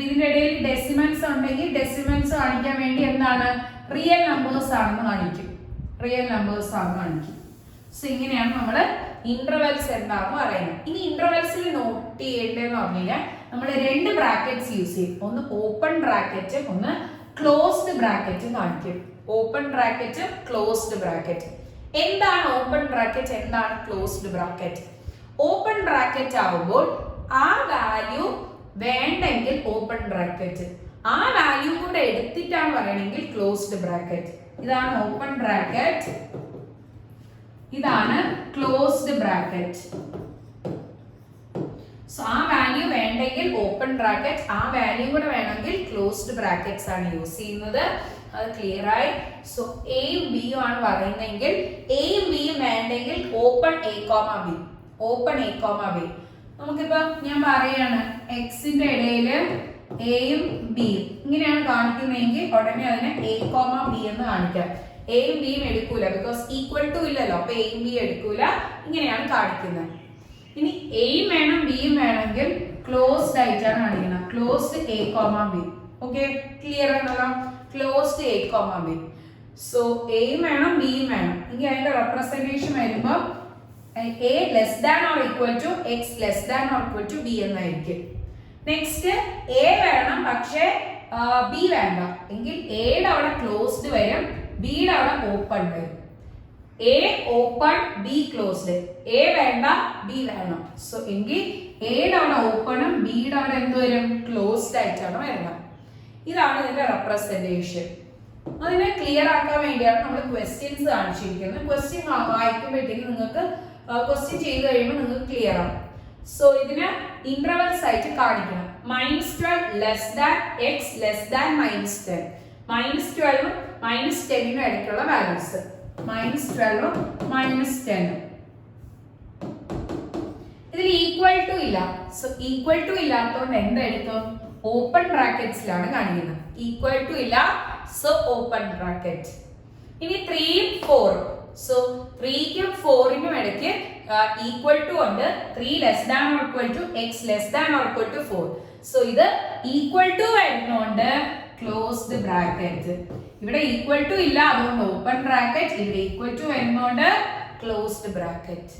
ഇതിന്റെ ഇടയിൽ ഡെസിമൽസ് ഉണ്ടെങ്കിൽ ഡെസിമൽസ് കാണിക്കാൻ വേണ്ടി എന്താണ്? റിയൽ നമ്പേഴ്സ് ആണെന്ന് കാണിക്കും. റിയൽ നമ്പേഴ്സ് ആണെന്ന് കാണിക്കും. സോ ഇങ്ങനെയാണ് നമ്മൾ ഇന്റർവെൽസ് എന്താണെന്ന് പറയുന്നത്. ഇനി ഇന്റർവെൽസിൽ നോട്ട് ചെയ്യേണ്ടതെന്ന് പറഞ്ഞു കഴിഞ്ഞാൽ നമ്മൾ 2 ബ്രാക്കറ്റ്സ് യൂസ് ചെയ്യും. ഒന്ന് ഓപ്പൺ ബ്രാക്കറ്റും ഒന്ന് ക്ലോസ്ഡ് ബ്രാക്കറ്റും കാണിക്കും. ഓപ്പൺ ബ്രാക്കറ്റും ക്ലോസ്ഡ് ബ്രാക്കറ്റ്. എന്താണ് ഓപ്പൺ ബ്രാക്കറ്റ്, എന്താണ് ക്ലോസ്ഡ് ബ്രാക്കറ്റ്? ഓപ്പൺ ബ്രാക്കറ്റ് ആവുമ്പോൾ ആ വാല്യൂ വേണ്ടെങ്കിൽ ഓപ്പൺ ബ്രാക്കറ്റ്, ആ വാല്യൂ കൂടെ എടുത്തിട്ടാണ് പറയണമെങ്കിൽ ക്ലോസ്ഡ് ബ്രാക്കറ്റ്. ഇതാണ് ഓപ്പൺ ബ്രാക്കറ്റ്, ഇതാണ് ക്ലോസ്ഡ് ബ്രാക്കറ്റ്. സോ ആ വാല്യൂ വേണ്ടെങ്കിൽ ഓപ്പൺ ബ്രാക്കറ്റ്, ആ വാല്യൂ കൂടെ വേണമെങ്കിൽ ക്ലോസ്ഡ് ബ്രാക്കറ്റ്സ് ആണ് യൂസ് ചെയ്യുന്നത്. അത് ക്ലിയർ ആയി. സോ എയും ബിയും ആണ് പറയുന്നതെങ്കിൽ എയും ബിയും വേണ്ടെങ്കിൽ open A comma B, open A comma B. നമുക്കിപ്പോ ഞാൻ പറയാണ് എക്സിന്റെ ഇടയിൽ എയും ബിയും ഇങ്ങനെയാണ് കാണിക്കുന്നതെങ്കിൽ ഉടനെ അതിനെ എ കോമ ബി എന്ന് കാണിക്കാം. എയും ബിയും എടുക്കൂല, ബിക്കോസ് ഈക്വൽ ടു ഇല്ലല്ലോ, അപ്പൊ എയും ബി എടുക്കൂല. ഇങ്ങനെയാണ് കാണിക്കുന്നത്. ഇനി എയും വേണം ബിയും വേണമെങ്കിൽ ക്ലോസ്ഡ് ആയിട്ടാണ് കാണിക്കുന്നത്. Closed A comma B. Okay, clear ആണല്ലോ? Closed A comma B. So എയും വേണം ബിയും വേണം. ഇനി അതിന്റെ റെപ്രസെന്റേഷൻ വരുമ്പോൾ a less than or equal to x less than or equal to b എന്നായിരിക്കും. നെക്സ്റ്റ് a വേണം പക്ഷേ b വേണ്ട എങ്കിൽ a യുടെ അവിടെ ക്ലോസ്ഡ് വരും, b യുടെ അവിടെ ഓപ്പൺ വരും. a open b closed. a വേണ്ട b വേണം. സോ എങ്കിൽ a യുടെ അവിടെ ഓപ്പണും b യുടെ അവിടെ എന്ത് വരും? ക്ലോസ്ഡ് ആയിട്ടാണ് വരുന്നത്. ഇതാണ് ഇതിന്റെ റെപ്രസെന്റേഷൻ. അതിനെ ക്ലിയർ ആക്കാൻ വേണ്ടിയാണ് നമ്മൾ ക്വസ്റ്റ്യൻസ് കാണിച്ചിരിക്കുന്നത്. ക്വസ്റ്റ്യൻ വായിക്കുമ്പോഴത്തേക്ക് നിങ്ങൾക്ക് ക്വസ്റ്റ്യൻ ചെയ്ത് കഴിയുമ്പോൾ നിങ്ങൾക്ക് ക്ലിയർ ആവും. സോ ഇതിന് ഇന്റർവെൽസ് ആയിട്ട് കാണിക്കണം. -12 less than X less than -10. -12 ഉം -10 നും ഇടയ്ക്കുള്ള വാല്യൂസ്. -12 ഉം -10. ഇതിൽ ഈക്വൽ ടു ഇല്ല. സോ ഈക്വൽ ടു ഇല്ലാത്തതുകൊണ്ട് എന്തായിരിക്കും? ഓപ്പൺ ബ്രാക്കറ്റ്സിലാണ് കാണിക്കുന്നത്. ഈക്വൽ ടു ഇല്ല, സോ ഓപ്പൺ ബ്രാക്കറ്റ്. ഇനി 3 4. സോ 3ക്കും 4നും ഇടയ്ക്ക് ഈക്വൽ ടു ഉണ്ട്. 3 less than or equal to x less than or equal to 4. So ഇത് ഈക്വൽ ടു വരുന്നോണ്ട് ക്ലോസ്ഡ് ബ്രാക്കറ്റ്. ഇവിടെ ഈക്വൽ ടു ഇല്ല, അതുകൊണ്ട് ഓപ്പൺ ബ്രാക്കറ്റ്. ഇവിടെ ഈക്വൽ ടു വരുന്നോണ്ട് ക്ലോസ്ഡ് ബ്രാക്കറ്റ്.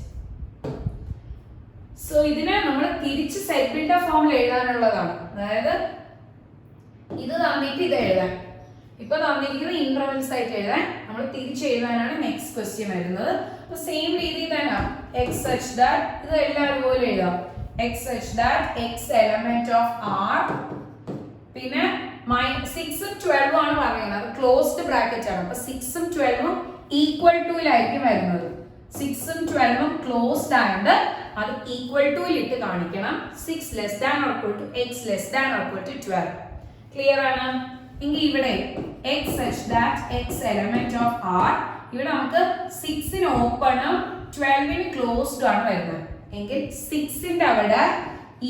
സോ ഇതിനെ നമ്മൾ തിരിച്ച് സെറ്റ് ബിൽഡർ ഫോമിൽ എഴുതാനുള്ളതാണ്. അതായത് ഇത് തന്നിട്ട് ഇത് എഴുതാൻ, ഇപ്പൊ തന്നിരിക്കുന്നത് ഇന്റർവെൽസ് ആയിട്ട് എഴുതാൻ, നമ്മൾ തിരിച്ച് എഴുതാനാണ് നെക്സ്റ്റ് ക്വസ്റ്റ്യൻ വരുന്നത്. അപ്പൊ സെയിം രീതിയിൽ തന്നെ എക്സ് സച്ച് ദാറ്റ് ഇത് എല്ലാവരും പോലെ എഴുതാം. X such that x element of R, പിന്നെ 6 ഉം 12 ആണ് പറയുന്നത്. അത് ക്ലോസ്ഡ് ബ്രാക്കറ്റ് ആണ്. അപ്പൊ 6 ഉം 12 ഉം ഈക്വൽ ടുയിലായിരിക്കും വരുന്നത്. 6 ഉം 12 ഉം ക്ലോസ്ഡ് ആയതുകൊണ്ട് അത് ഈക്വൽ ടുയിൽ ഇട്ട് കാണിക്കണം. 6 less than or equal to x less than or equal to 12. Clear ആണ്? എങ്കിൽ ഇവിടെ x such that x element of R, ഇവിടെ നമുക്ക് 6ന് ഓപ്പണും 12ന് ക്ലോസ്ഡ് ആണ് വരുന്നത്. എങ്കിൽ 6ന്റെ അവിടെ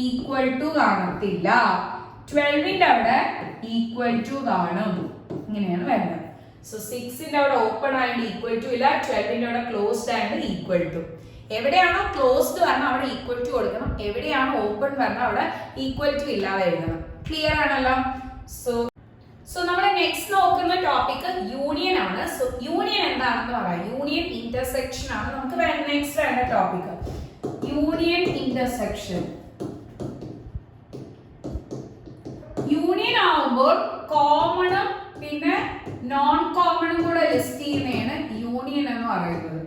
ഈക്വൽ ടു കാണത്തില്ല, 12ന്റെ അവിടെ ഈക്വൽ ടു കാണും. ഇങ്ങനെയാണ് വരുന്നത്. സോ 6ന്റെ അവിടെ ഓപ്പൺ ആയതുകൊണ്ട് ഈക്വൽ ടു ഇല്ല, 12ന്റെ അവിടെ ക്ലോസ്ഡ് ആയതുകൊണ്ട് ഈക്വൽ ടു. എവിടെയാണോ ക്ലോസ്ഡ് പറഞ്ഞാൽ അവിടെ ഈക്വൽ ടു കൊടുക്കണം, എവിടെയാണോ ഓപ്പൺ പറഞ്ഞാൽ അവിടെ ഈക്വൽ ടു ഇല്ലാതെ എഴുതണം. ക്ലിയർ ആണല്ലോ? സോ നമ്മൾ നെക്സ്റ്റ് നോക്കുന്ന ടോപ്പിക് യൂണിയൻ ആണ്. സോ യൂണിയൻ എന്താണെന്ന് പറയാം. യൂണിയൻ ഇന്റർസെക്ഷൻ ആണ് നമുക്ക് നെക്സ്റ്റ് വേണ്ട ടോപ്പിക്. Union intersection. യൂണിയൻ ആവുമ്പോൾ കോമണും പിന്നെ നോൺ കോമണും കൂടെ ലിസ്റ്റ് ചെയ്യുന്നതാണ് യൂണിയൻ എന്ന് പറയുന്നത്.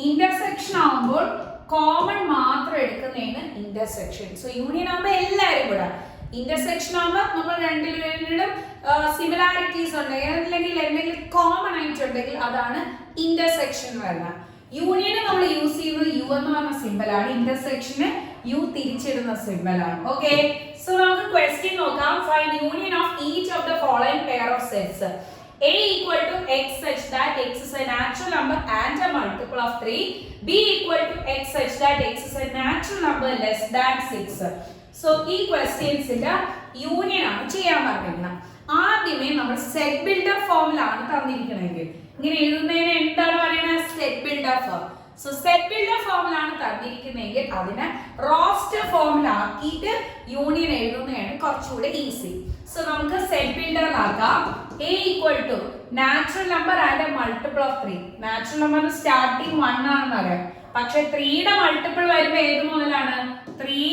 ഇന്റർസെക്ഷൻ ആവുമ്പോൾ കോമൺ മാത്രം എടുക്കുന്നതാണ് ഇന്റർസെക്ഷൻ. സോ യൂണിയൻ ആവുമ്പോൾ എല്ലാവരും കൂടെ, ഇന്റർസെക്ഷൻ ആവുമ്പോൾ നമ്മൾ രണ്ടിലും സിമിലാരിറ്റീസ് ഉണ്ടെങ്കിൽ അല്ലെങ്കിൽ എന്തെങ്കിലും കോമൺ ആയിട്ടുണ്ടെങ്കിൽ അതാണ് ഇന്റർസെക്ഷൻ വരുന്നത്. യൂണിയന് നമ്മൾ യൂസ് ചെയ്യുന്നത് യു എന്ന് പറഞ്ഞ സിമ്പലാണ്, ഇന്റർസെക്ഷന് യു തിരിച്ചിടുന്ന സിമ്പലാണ്. ഓക്കെ, സോ നമുക്ക് ക്വസ്റ്റ്യൻ നോക്കാം. Find union of each of the following pair of sets. A equal to x such that x is a natural number and a multiple of 3. B equal to x such that x is a natural number less than 6. So ഈ ക്വസ്റ്റ്യൻസിന്റെ യൂണിയൻ ആണ് ചെയ്യാൻ പറഞ്ഞിരിക്കുന്നത്. ആദ്യമേ നമ്മൾ സെറ്റ് ബിൽഡർ ഫോമിലാണ് തന്നിരിക്കണമെങ്കിൽ ഇങ്ങനെ എഴുതുന്നതിന് എന്താണ് പറയുന്നത്? Set builder form. So set builder ഫോമിലാണ് തന്നിരിക്കുന്നതെങ്കിൽ അതിനെ റോസ്റ്റർ ഫോമിലാക്കിയിട്ട് യൂണിയൻ എഴുതുന്നതാണ് കുറച്ചുകൂടെ ഈസി. സോ നമുക്ക് സെറ്റ് ബിൽഡർ ആക്കാം. A equal to natural number and a multiple of 3. Natural number starting 1 ആണെന്ന് അറിയാം, പക്ഷെ 3യുടെ മൾട്ടിപ്പിൾ വരുമ്പോൾ ഏത് മുതലാണ്? 3,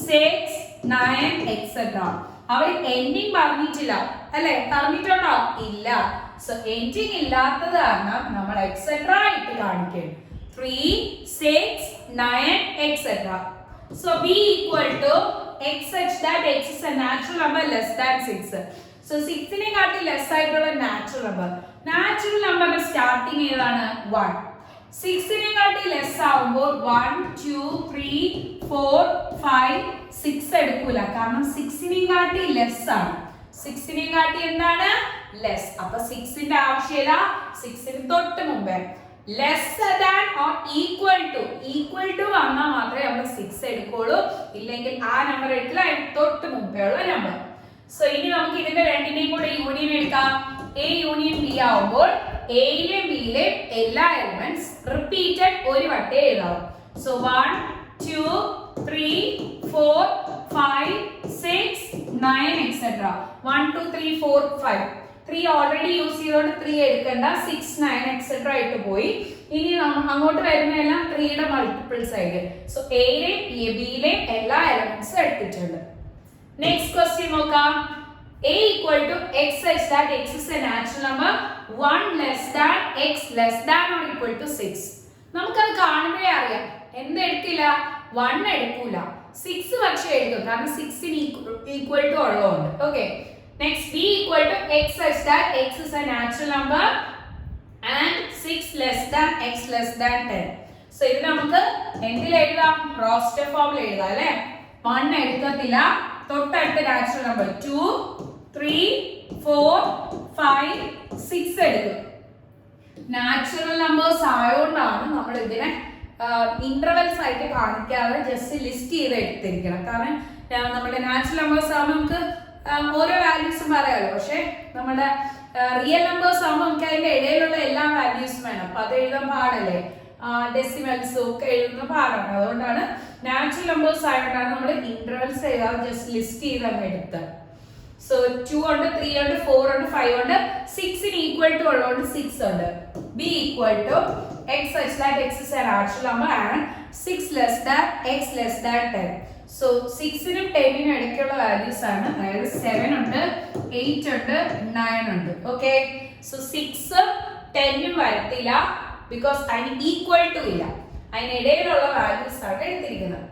6, 9 etc. അവർ എൻഡിങ് പറഞ്ഞിട്ടില്ല അല്ലെ? പറഞ്ഞിട്ടുണ്ടോ? ഇല്ല. സോ എൻഡിങ് ഇല്ലാത്തത് കാരണം നമ്മൾ എക്സെട്ര ഇട്ട് കാണിക്കും. 3, 6, 9 etc. So B equal to x such that x is a natural number less than 6. So 6നെ കാട്ടി ലെസ് ആയിട്ടുള്ള നാച്ചുറൽ നമ്പർ. നാച്ചുറൽ നമ്പറിന്റെ സ്റ്റാർട്ടിങ് ഏതാണ്? 1. 6നെ കാട്ടി ലെസ് ആവുമ്പോൾ 1, 2, 3, 4, 5, 6 എടുക്കൂല, കാരണം 6നെ കാട്ടി ലെസ് ആണ്. 6നെ കാട്ടി എന്താണ്? ലെസ്. അപ്പൊ 6ന്റെ ആവശ്യമില്ല, 6ന് തൊട്ട് മുമ്പേ lesser than or equal to വന്നാൽ മാത്രമേ നമ്മൾ 6 എടുക്കുള്ളൂ, ഇല്ലെങ്കിൽ ആ നമ്പർ എടുക്കില്ല, തൊട്ട് മുമ്പേ ഉള്ള നമ്പർ. സോ ഇനി നമുക്ക് ഇതിന്റെ രണ്ടിന്റെയും കൂടെ യൂണിയൻ എടുക്കാം. A യൂണിയൻ B ആവുമ്പോൾ എയിലെ ബിയിലെ എല്ലാ എലിമെന്റ്സ് റിപ്പീറ്റഡ് ഒരു വട്ടേ എഴുതാവും. So 1, 2, 3, 4, 5, 6, 9 etc. 1, 2, 3, 4, 5. 3 ഓൾറെഡി യൂസ് ചെയ്തോണ്ട് 3 എടുക്കണ്ട. 6 9 എക്സെട്ര ആയിട്ട് പോയി. ഇനി അങ്ങോട്ട് വരുന്നതെല്ലാം 3യുടെ മൾട്ടിപ്പിൾസ് ആയിരിക്കും. സോ എയിലെയും ബിയിലെയും എല്ലാ എലമെന്റ്സും എടുത്തിട്ടുണ്ട്. നെക്സ്റ്റ് ക്വസ്റ്റ്യൻ നോക്കാം. a equal to x such that x is a natural number 1 less than x less than or equal to 6. നമുക്കത് കാണുമ്പോഴേ അറിയാം എന്ത് എടുക്കില്ല, 1 എടുക്കൂല, 6 പക്ഷേ എടുക്കും, കാരണം 6ന് ഈക്വൽ ടു ഉള്ളതുകൊണ്ട്. Okay, next b equal to x such that x is a natural number and 6 less than x less than 10. So ഇത് നമുക്ക് എന്തിൽ എഴുതാം, റോസ്റ്റർ ഫോമിൽ എഴുതാം അല്ലേ. 1 എടുക്കത്തില്ല, തൊട്ടടുത്ത നാച്ചുറൽ നമ്പർ 2 3 4 5 6 എടുക്കും. നാച്ചുറൽ നമ്പേഴ്സ് ആയതുകൊണ്ടാണ് നമ്മൾ ഇതിനെ ഇന്റർവെൽസ് ആയിട്ട് കാണിക്കാതെ ജസ്റ്റ് ലിസ്റ്റ് ചെയ്ത് എടുത്തിരിക്കണം. കാരണം നമ്മുടെ നാച്ചുറൽ നമ്പേഴ്സ് ആകുമ്പോൾ നമുക്ക് ഓരോ വാല്യൂസും പറയാമല്ലോ, പക്ഷെ നമ്മുടെ റിയൽ നമ്പേഴ്സ് ആകുമ്പോൾ നമുക്ക് അതിന്റെ ഇടയിലുള്ള എല്ലാ വാല്യൂസും വേണം. അപ്പൊ അത് എഴുതാൻ പാടല്ലേ, ഡെസിമൽസും ഒക്കെ എഴുതുന്ന പാടാണ്. അതുകൊണ്ടാണ് നാച്ചുറൽ നമ്പേഴ്സ് ആയതുകൊണ്ടാണ് നമ്മൾ ഇന്റർവെൽസ് എഴുതാതെ ജസ്റ്റ് ലിസ്റ്റ് ചെയ്ത് അങ്ങ് എടുത്തത്. സോ 2 ഉണ്ട്, 3 ഉണ്ട്, 4 ഉണ്ട്, 5 ഉണ്ട്, 6ന് ഈക്വൽ ടു ഉള്ളതുകൊണ്ട് 6 ഉണ്ട്. b equal to x such that x is a natural number and 6 less than x less than 10. So 6നും 10നും ഇടയ്ക്കുള്ള വാല്യൂസ് ആണ്. അതായത് 7 ഉണ്ട്, 8 ഉണ്ട്, 9 ഉണ്ട്. ഓക്കെ, സോ 6 10നും വരത്തില്ല, ബിക്കോസ് അതിന് ഈക്വൽ ടു ഇല്ല, അതിനിടയിലുള്ള വാല്യൂസ് ആണ് എടുത്തിരിക്കുന്നത്.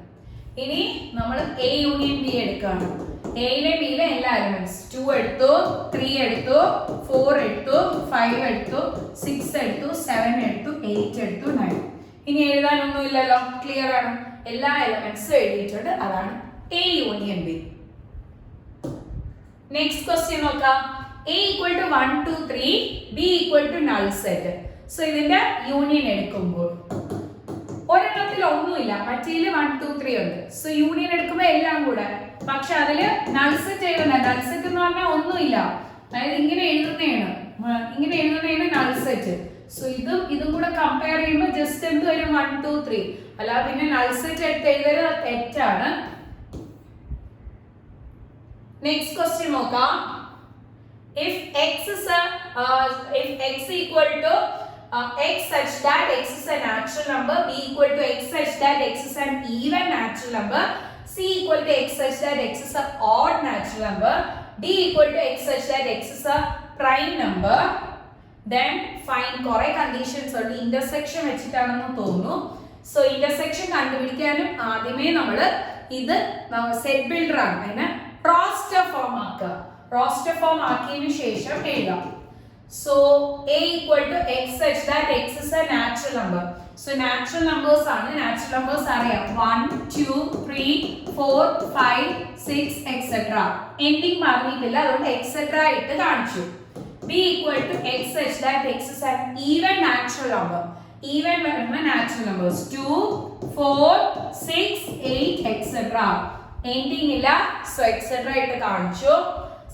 ഇനി നമ്മൾ എ യൂണിയൻ ബി എടുക്കുകയാണ്. എയിലെ ബിയിലെ എല്ലാ എലിമെന്റ്സ് 2 എടുത്തു, 3 എടുത്തു, 4 എടുത്തു, 5 എടുത്തു, 6 എടുത്തു, 7 എടുത്തു, 8 എടുത്തു, 9. ഇനി എഴുതാനൊന്നും ഇല്ലല്ലോ, ക്ലിയർ ആണ്. എല്ലാ എലിമെന്റ്സും എഴുതിയിട്ടുണ്ട്. അതാണ് A union B. Next question നോക്കാം. A equal to 1 2 3, B equal to null set. So ഇതിന്റെ യൂണിയൻ എടുക്കുമ്പോൾ ഒരെണ്ണത്തിൽ ഒന്നുമില്ല, മറ്റേതിൽ 1 2 3 ഉണ്ട്. സോ യൂണിയൻ എടുക്കുമ്പോൾ എല്ലാം കൂടെ, പക്ഷെ അതില് നൾ സെറ്റ് എഴുതണ്ട. നൾ സെറ്റ് എന്ന് പറഞ്ഞാൽ ഒന്നുമില്ല, അതായത് ഇങ്ങനെ എഴുതുന്നതാണ് നൾ സെറ്റ്. സോ ഇതും കൂടെ കമ്പയർ ചെയ്യുമ്പോൾ ജസ്റ്റ് എന്ത് വരും, 1 2 3. അല്ലാതെ പിന്നെ നൾ സെറ്റ് എടുത്ത് എഴുതരുത്, തെറ്റാണ്. നെക്സ്റ്റ് ക്വസ്റ്റ്യൻ നോക്കാം. if x equal to x such that x is a natural number, b equal to x such that x is an even natural number, c equal to x such that x is an odd natural number, d equal to x such that x is a prime number, then find കുറെ കണ്ടീഷൻസ് ഉണ്ട്. ഇന്റർസെക്ഷൻ വെച്ചിട്ടാണെന്ന് തോന്നുന്നു. സോ ഇന്റർസെക്ഷൻ കണ്ടുപിടിക്കാനും ആദ്യമേ നമ്മൾ ഇത് സെറ്റ് ബിൽഡർ ആണ്, അതിനെ റോസ്റ്റർ ഫോം ആക്കുക. റോസ്റ്റർ ഫോം ആക്കിയതിനു ശേഷം എഴുതാം. So a equal to x such that x is a natural number. So natural numbers ആണ്. natural numbers അറിയാം, 1 2 3 4 5 6 etc. ending പറഞ്ഞിട്ടില്ല, അതുകൊണ്ട് etc ഇട്ട് കാണിച്ചു. b equal to x such that x is an even natural number. even വരുന്ന natural numbers 2 4 6 8 etc. ending ഇല്ല, so etc ഇട്ട് കാണിച്ചു.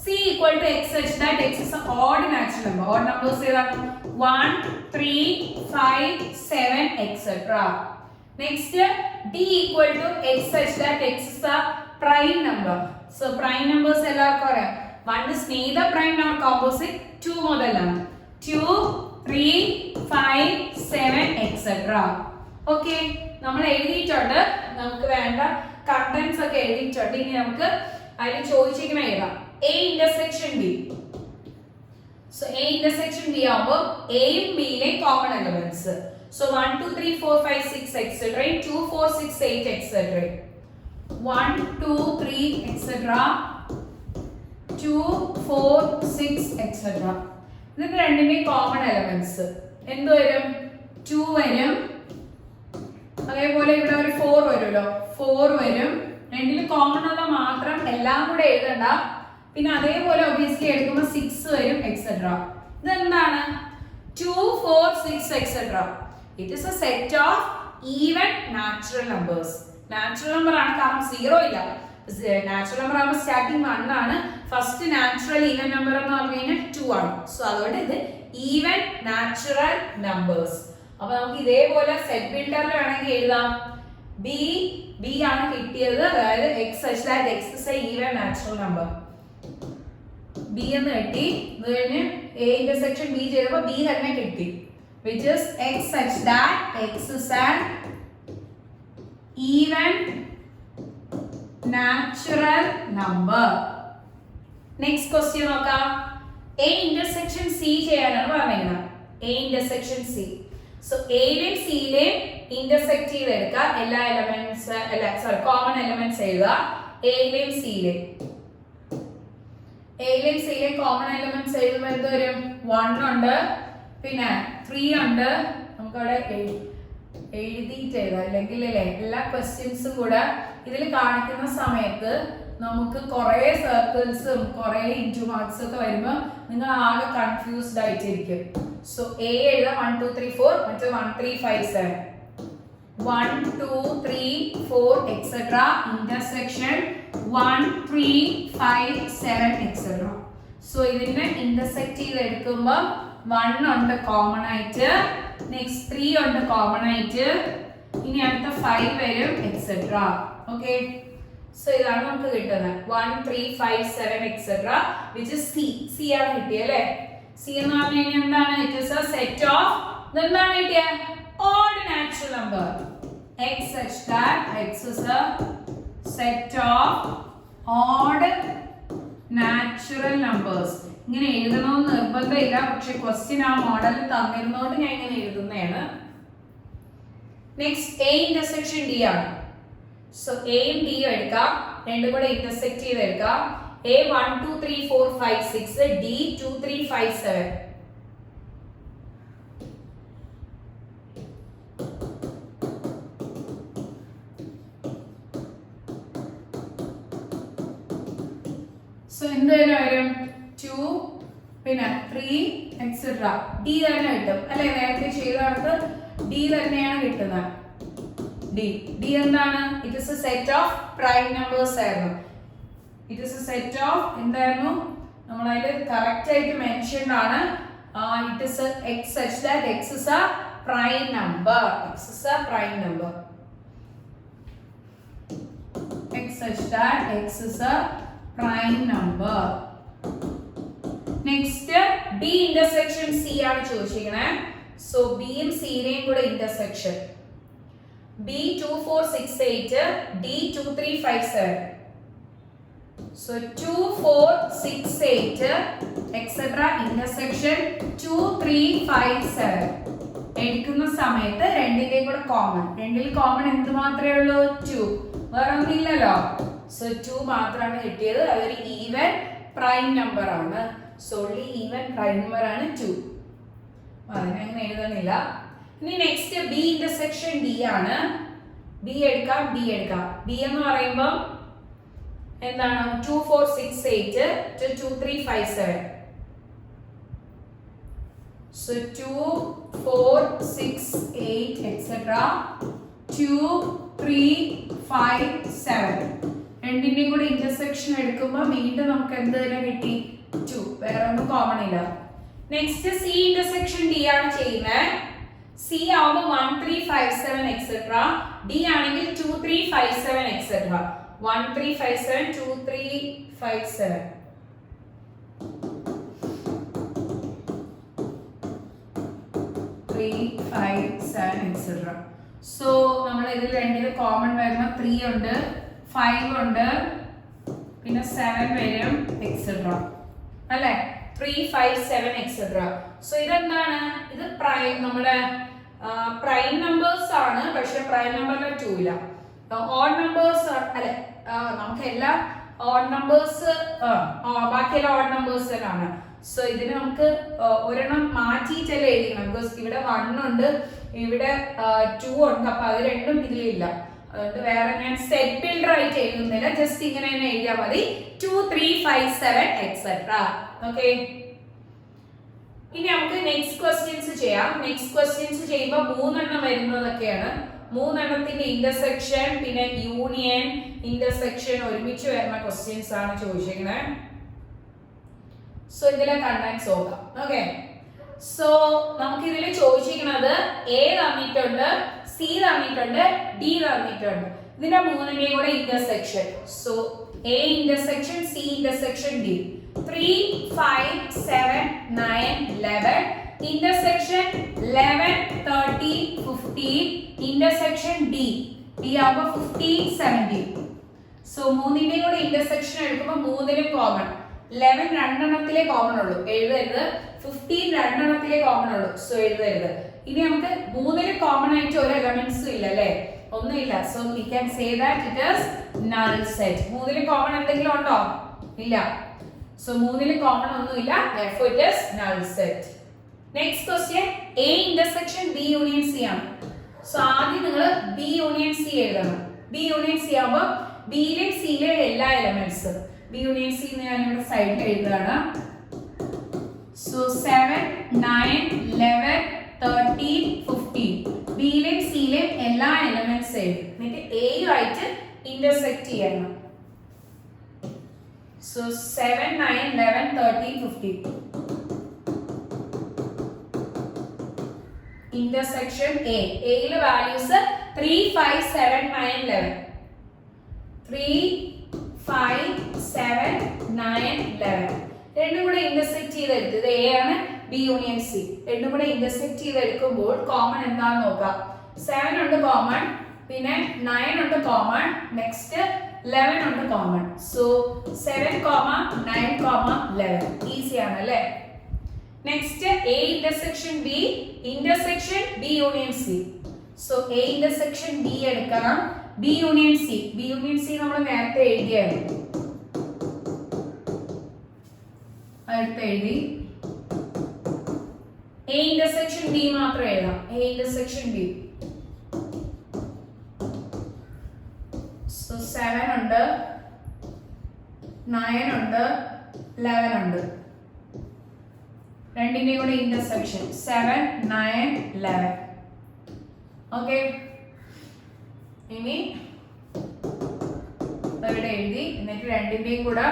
c equal to x such that x is an odd natural number. odd numbers ഏതാണ്, 1 3 5 7 etc. next d equal to x such that x is a prime number. so prime numbers എല്ലാവർക്കും അറിയാം, 1 is neither prime nor composite, 2 മുതലാണ് 2 3 5 7 etc. ഓക്കെ, നമ്മൾ എഴുതിയിട്ടുണ്ട്, നമുക്ക് വേണ്ട കണ്ടന്റ്സ് ഒക്കെ എഴുതിയിട്ടുണ്ട്. ഇനി നമുക്ക് അതിൽ ചോദിച്ചിരിക്കുന്ന എഴുതാം. A intersection B. So A intersection B ആവുമ്പോൾ Aയും Bയിലെയും common elements. So 1 2 3 4 5 6 etc. 2 4 6 8 etc. 1 2 3 etc. 2 4 6 etc. ഇതിന്റെ രണ്ടിന്റെയും കോമൺ എലമെന്റ്സ് എന്ത് വരും, 2 വരും, അതേപോലെ ഇവിടെ ഒരു 4 വരുമല്ലോ, 4 വരും. രണ്ടിലും കോമൺ ഉള്ള മാത്രം എല്ലാം കൂടെ എഴുതണ്ട. പിന്നെ അതേപോലെ ഒബിയസ്ലി എടുക്കുമ്പോൾ 6 വരും എക്സെട്ര. ഇതെന്താണ്, 2 4 6 etcetera. It is A set of even natural numbers. Natural number ആണ്, കാരണം 0 ഇല്ല. നാച്ചുറൽ നമ്പർ ആകുമ്പോൾ സ്റ്റാർട്ടിങ് 1 ആണ്. ഫസ്റ്റ് നാച്ചുറൽ ഈവൻ നമ്പർ എന്ന് പറഞ്ഞു കഴിഞ്ഞാൽ 2 ആണ്. സോ അതുകൊണ്ട് ഇത് ഈവൻ നാച്ചുറൽ നമ്പേഴ്സ്. അപ്പൊ നമുക്ക് ഇതേപോലെ സെറ്റ് ബിൽഡറിൽ വേണമെങ്കിൽ എഴുതാം. ബി ആണ് കിട്ടിയത്, അതായത് x such that x is a even natural number. B എന്ന് കിട്ടി. ഇത് കഴിഞ്ഞ് എ ഇന്റർസെക്ഷൻ ബി ചെയ്തപ്പോൾ ബി തന്നെ കിട്ടി, which is x such that x is an even natural number. Next question നോക്കാം. A intersection C ചെയ്യാനാണ് പറഞ്ഞിരിക്കുന്നത്. A intersection C. So A യിലെയും C യിലെയും ഇന്റർസെക്ട് ചെയ്തെടുക്കുക. എല്ലാ എലമെന്റ്സ് കോമൺ എലമെന്റ്സ് എഴുതുക. A യിലെയും C യിലെയും കോമൺ എലമെന്റ്സ് എഴുതുമ്പോൾ എന്ത് വരും? 1 ഉണ്ട്, പിന്നെ 3 ഉണ്ട്. നമുക്കവിടെ എഴുതിയിട്ട് എഴുതാം, അല്ലെങ്കിൽ അല്ലേ എല്ലാ ക്വസ്റ്റ്യൻസും കൂടെ ഇതിൽ കാണിക്കുന്ന സമയത്ത് നമുക്ക് കുറെ സർക്കിൾസും കുറെ ഇൻറ്റു മാർക്സ് ഒക്കെ വരുമ്പോൾ നിങ്ങൾ ആകെ കൺഫ്യൂസ്ഡ് ആയിട്ടിരിക്കും. സോ എ എഴുതാം 1 2 3 4, മറ്റേ 1 3 5 7 1 2 3 4 എക്സെട്ര ഇന്റർസെക്ഷൻ 1 3 5 7 എക്സെട്ര. സോ ഇതിനെ ഇന്റർസെക്ട് ചെയ്ത് എടുക്കുമ്പോൾ 1 ഉണ്ട് കോമൺ ആയിട്ട്, നെക്സ്റ്റ് 3 ഉണ്ട് കോമൺ ആയിട്ട്, ഇനി അടുത്ത 5 വരും എക്സെട്ര. ഓക്കെ, സോ ഇതാണ് നമുക്ക് കിട്ടുന്നത് 1 3 5 7 etcetera, which is C. C ആണ് കിട്ടിയത് അല്ലേ? C എന്ന് പറഞ്ഞു കഴിഞ്ഞാൽ എന്താണ്? It is a set of, എന്താണ് കിട്ടിയത്? Odd natural number. X such that X is a set of odd natural numbers. ഇങ്ങനെ എഴുതണമെന്ന് നിർബന്ധമില്ല, പക്ഷെ ക്വസ്റ്റ്യൻ ആ മോഡലിൽ തന്നിരുന്നോണ്ട് ഞാൻ ഇങ്ങനെ എഴുതുന്നതാണ്. നെക്സ്റ്റ് എ ഇന്റർസെക്ഷൻ ഡി ആണ്. സോ എയും ഡിയും എടുക്കാം, രണ്ടും കൂടെ ഇന്റർസെക്ട് ചെയ്ത് എടുക്കാം. A 1 2 3 4 5 6, D 2 3 5 7. സോ എന്ത് വരും? 2 പിന്നെ 3 എക്സെട്ര. ഡി തന്നെ കിട്ടും അല്ലെ? നേരത്തെ ചെയ്തവർക്ക് ഡി തന്നെയാണ് കിട്ടുന്നത്. ഡി എന്താണ്? It is a set of prime numbers ആയിരുന്നു. It is a set of എന്തായിരുന്നു? നമ്മൾ അതിൽ കറക്റ്റ് ആയിട്ട് മെൻഷൻഡ് ആണ്. It is x such that x is a prime number. X is a prime number. X such that x is a prime number. Next B intersection C ആണ് ചോദിച്ചിരിക്കുന്നത്. സോ ബിയും സിയുടെയും കൂടെ intersection B 2 4 6 8, D 2 3 5 7. So 2 4 6 8 etc. intersection 2 3 5 7. എടുക്കുന്ന സമയത്ത് രണ്ടിന്റെയും കൂടെ കോമൺ. രണ്ടിൽ കോമൺ എന്ത് മാത്രമേ ഉള്ളൂ? 2. വേറെ ഒന്നുമില്ലല്ലോ. സോ 2 മാത്രമാണ് കിട്ടിയത്. അതൊരു ഈവൻ പ്രൈം നമ്പർ ആണ്. സോൺലി ഈവൻ പ്രൈം നമ്പർ ആണ് 2. അതിനെ അങ്ങനെ എഴുതുന്നില്ല. ഇനി നെക്സ്റ്റ് ബി ഇന്റർസെക്ഷൻ ഡി ആണ്. ബി എടുക്കാം, ഡി എടുക്കാം. ബി എന്ന് പറയുമ്പോൾ എന്താണ്? 2 4 6 8 2 3 5 7. So 2 4 6 8 etc. 2 3 5 7. രണ്ടിന്റെയും കൂടി ഇന്റർസെക്ഷൻ എടുക്കുമ്പോൾ വീണ്ടും നമുക്ക് എന്ത് തന്നെ കിട്ടി? 2. വേറെ ഒന്നും കോമൺ ഇല്ല. നെക്സ്റ്റ് സി ഇന്റർസെക്ഷൻ ഡി ആണ് ചെയ്യുന്നത്. C ആവുമ്പോൾ 1 3 5 7 etc. D ആണെങ്കിൽ 2 3 5 7 etc. 1 3 5 7 2 3 5 7. etc. So നമ്മൾ ഇതിൽ രണ്ടിലും കോമൺ വരുന്ന 3 ഉണ്ട്, 5 ഉണ്ട്, പിന്നെ 7 വരും etc. അല്ലേ? 3 5 7 etc. സോ ഇതെന്താണ്? ഇത് പ്രൈം നമ്മുടെ പ്രൈം നമ്പേഴ്സ് ആണ്, പക്ഷെ പ്രൈം നമ്പറിലെ 2 ഇല്ല. ഓഡ് നമ്പേഴ്സ് അല്ലെ? നമുക്ക് എല്ലാ ഓഡ് നമ്പേഴ്സ് ബാക്കിയെല്ലാം ഓഡ് നമ്പേഴ്സ് തന്നെയാണ്. സോ ഇതിന് നമുക്ക് ഒരെണ്ണം മാറ്റിയിട്ടല്ലേ എഴുതിക്കണം. ബിക്കോസ് ഇവിടെ 1 ഉണ്ട്, ഇവിടെ 2 ഉണ്ട്. അപ്പൊ അത് രണ്ടും ഇതിലില്ല. അതുകൊണ്ട് വേറെ ഞാൻ സെറ്റ് ബിൽഡർ ആയിട്ട് എഴുതുന്നില്ല. ജസ്റ്റ് ഇങ്ങനെ തന്നെ എഴുതിയാൽ മതി. 2 3 5 7 etc. ഓക്കെ, ഇനി നമുക്ക് നെക്സ്റ്റ് ക്വസ്റ്റ്യൻസ് ചെയ്യാം. നെക്സ്റ്റ് ക്വസ്റ്റ്യൻസ് ചെയ്യുമ്പോൾ 3 എണ്ണം വരുന്നതൊക്കെയാണ്. 3 എണ്ണത്തിന്റെ ഇന്റർസെക്ഷൻ പിന്നെ യൂണിയൻ ഇന്റർസെക്ഷൻ ഒരുമിച്ച് വരുന്ന ക്വസ്റ്റ്യൻസ് ആണ് ചോദിച്ചിരിക്കുന്നത്. സോ ഇതിലെ കണ്ടന്റ്സ് നോക്കാം. ഓക്കെ, സോ നമുക്ക് ഇതിൽ ചോദിച്ചിരിക്കുന്നത് എ തന്നിട്ടുണ്ട്, സി തന്നിട്ടുണ്ട്, ഡി തന്നിട്ടുണ്ട്. ഇതിന്റെ മൂന്നിന്റെയും കൂടെ intersection. So A intersection C intersection D. 3, 5, 7, 9, 11. Intersection 11, 13, 15. Intersection D. D ആകുമ്പോൾ 15, 17. സോ മൂന്നിന്റെയും കൂടെ ഇന്റർസെക്ഷൻ എടുക്കുമ്പോൾ മൂന്നിലും കോമൺ. 11 രണ്ടെണ്ണത്തിലേ കോമൺ ഉള്ളൂ, എഴുതരുത്. 15 രണ്ടെണ്ണത്തിലേ കോമൺ ഉള്ളൂ, സോ എഴുതരുത്. ഇനി നമുക്ക് മൂന്നിലും കോമൺ ആയിട്ട് ഒരു എലമെന്റ്സും ഇല്ല അല്ലേ, ഒന്നുമില്ല. So we can say that it is null set. മൂന്നിലും കോമൺ എന്തെങ്കിലും ഉണ്ടോ? ഇല്ല. സോ മൂന്നിലും കോമൺ ഒന്നുമില്ല, therefore it is null set. Next question, A intersection B union C ആണ്. സോ ആദ്യം നിങ്ങൾ B union C എഴുതണം. B union C ആവുമ്പോൾ ബിയിലെയും സിയിലെയും എല്ലാ എലമെന്റ്സും B union C എന്ന് ഞാൻ ഇവിടെ സൈഡിൽ എഴുതുകയാണ്. സോ 7, 9, 11, 13, 15. ബിയിലെയും സിയിലെയും എല്ലാ എലമെന്റ്സ് എഴുതും. എന്നിട്ട് എയുമായിട്ട് ഇന്റർസെക്ട് ചെയ്യണം. സോ 7, 9, 11, 13, 15. Intersection A. Aയിലെ values 3, 5, 7, 9, 11. 3, 5, 7, 9, 11. രണ്ടും കൂടെ ഇന്റർസെക്ട് ചെയ്തെടുത്ത് ഇത് A ആണ്, B യൂണിയൻ C. രണ്ടും കൂടെ ഇന്റർസെക്ട് ചെയ്തെടുക്കുമ്പോൾ കോമൺ എന്താണെന്ന് നോക്കാം. 7 ഉണ്ട് കോമൺ, പിന്നെ 9 ഉണ്ട് കോമൺ, നെക്സ്റ്റ് 11 ഉണ്ട് കോമൺ. സോ 7, 9, 11. ഈസി ആണ് അല്ലേ? Next A intersection B, intersection B union C. So A intersection B എടുക്കണം, B union C. B union C നമ്മൾ നേരത്തെ എഴുതിയായിരുന്നു, അടുത്ത് എഴുതി. A intersection B മാത്രം എഴുതാം. A intersection B. സോ 7 ഉണ്ട്, 9 ഉണ്ട്, 11 ഉണ്ട്. രണ്ടിന്റെയും കൂടെ ഇന്റർസെക്ഷൻ 7, 9, 11. ഓക്കെ, ഇനി ഇവിടെ എഴുതി. എന്നിട്ട് രണ്ടിന്റെയും കൂടെ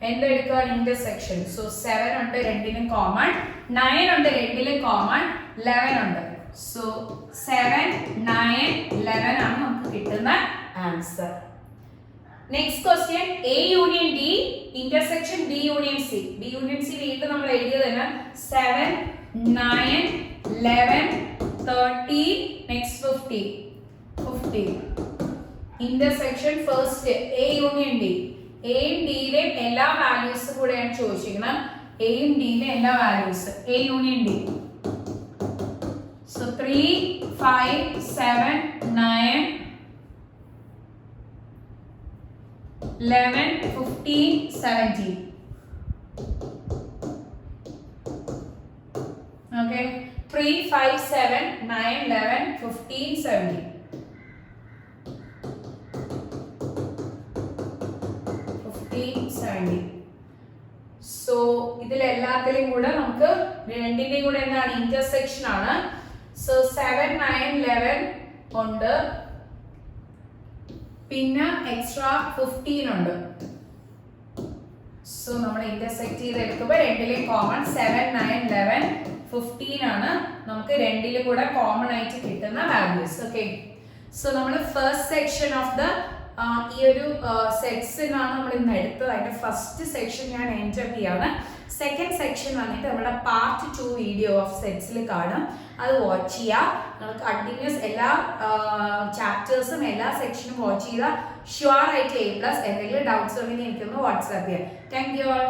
എന്തെടുക്കുകയാണ്? ഇന്റർസെക്ഷൻ. സോ 7 ഉണ്ട്, രണ്ടിനും കോമൺ. 9 ഉണ്ട്, രണ്ടിലും കോമൺ. 11 ഉണ്ട്. സോ 7, 9, 11 ആണ് നമുക്ക് കിട്ടുന്ന answer. Next question, A union D intersection B union C. B union C വീണ്ടും നമ്മൾ എഴുതിയതാണ് 7, 9, 11, 13, next 15. Intersection first A union D. എയും ഡിയിലെയും എല്ലാ വാല്യൂസും കൂടെയാണ് ചോദിച്ചിരിക്കുന്നത്. എയും ഡിയിലെ എല്ലാ values. A union D. So 3, 5, 7, 9, 11, 15, 17. Okay, 3, 5, 7, 9, 11, 15, 17. 15, 17. So ഇതിലെല്ലാത്തിലും കൂടെ നമുക്ക് രണ്ടിന്റെയും കൂടെ എന്താണ്? ഇന്റർസെക്ഷൻ ആണ്. സോ 7, 9, 11 ഉണ്ട്, പിന്നെ എക്സ്ട്രാ 15 ഉണ്ട്. സോ നമ്മൾ ഇന്റർസെക്ട് ചെയ്ത് എടുക്കുമ്പോൾ രണ്ടിലും കോമൺ 7, 9, 11, 15 ആണ് നമുക്ക് രണ്ടിലും കൂടെ കോമൺ ആയിട്ട് കിട്ടുന്ന വാല്യൂസ്. ഓക്കെ, സോ നമ്മൾ ഫസ്റ്റ് സെക്ഷൻ ഓഫ് ദ ഈ ഒരു സെറ്റ്സിനാണ് നമ്മൾ ഇന്ന് എടുത്തത്. അതിന്റെ ഫസ്റ്റ് സെക്ഷൻ ഞാൻ എൻഡ് ചെയ്യാണ്. സെക്കൻഡ് സെക്ഷൻ വന്നിട്ട് നമ്മുടെ പാർട്ട് 2 വീഡിയോ ഓഫ് സെറ്റ്സിൽ കാണും, അത് വാച്ച് ചെയ്യുക. നമ്മൾ കണ്ടിന്യൂസ് എല്ലാ ചാപ്റ്റേഴ്സും എല്ലാ സെക്ഷനും വാച്ച് ചെയ്താൽ ഷുവർ ആയിട്ട് A+. എന്തെങ്കിലും ഡൗട്ട്സ് ഉണ്ടെങ്കിൽ എനിക്കൊന്ന് വാട്സാപ്പ് ചെയ്യാം. Thank you all.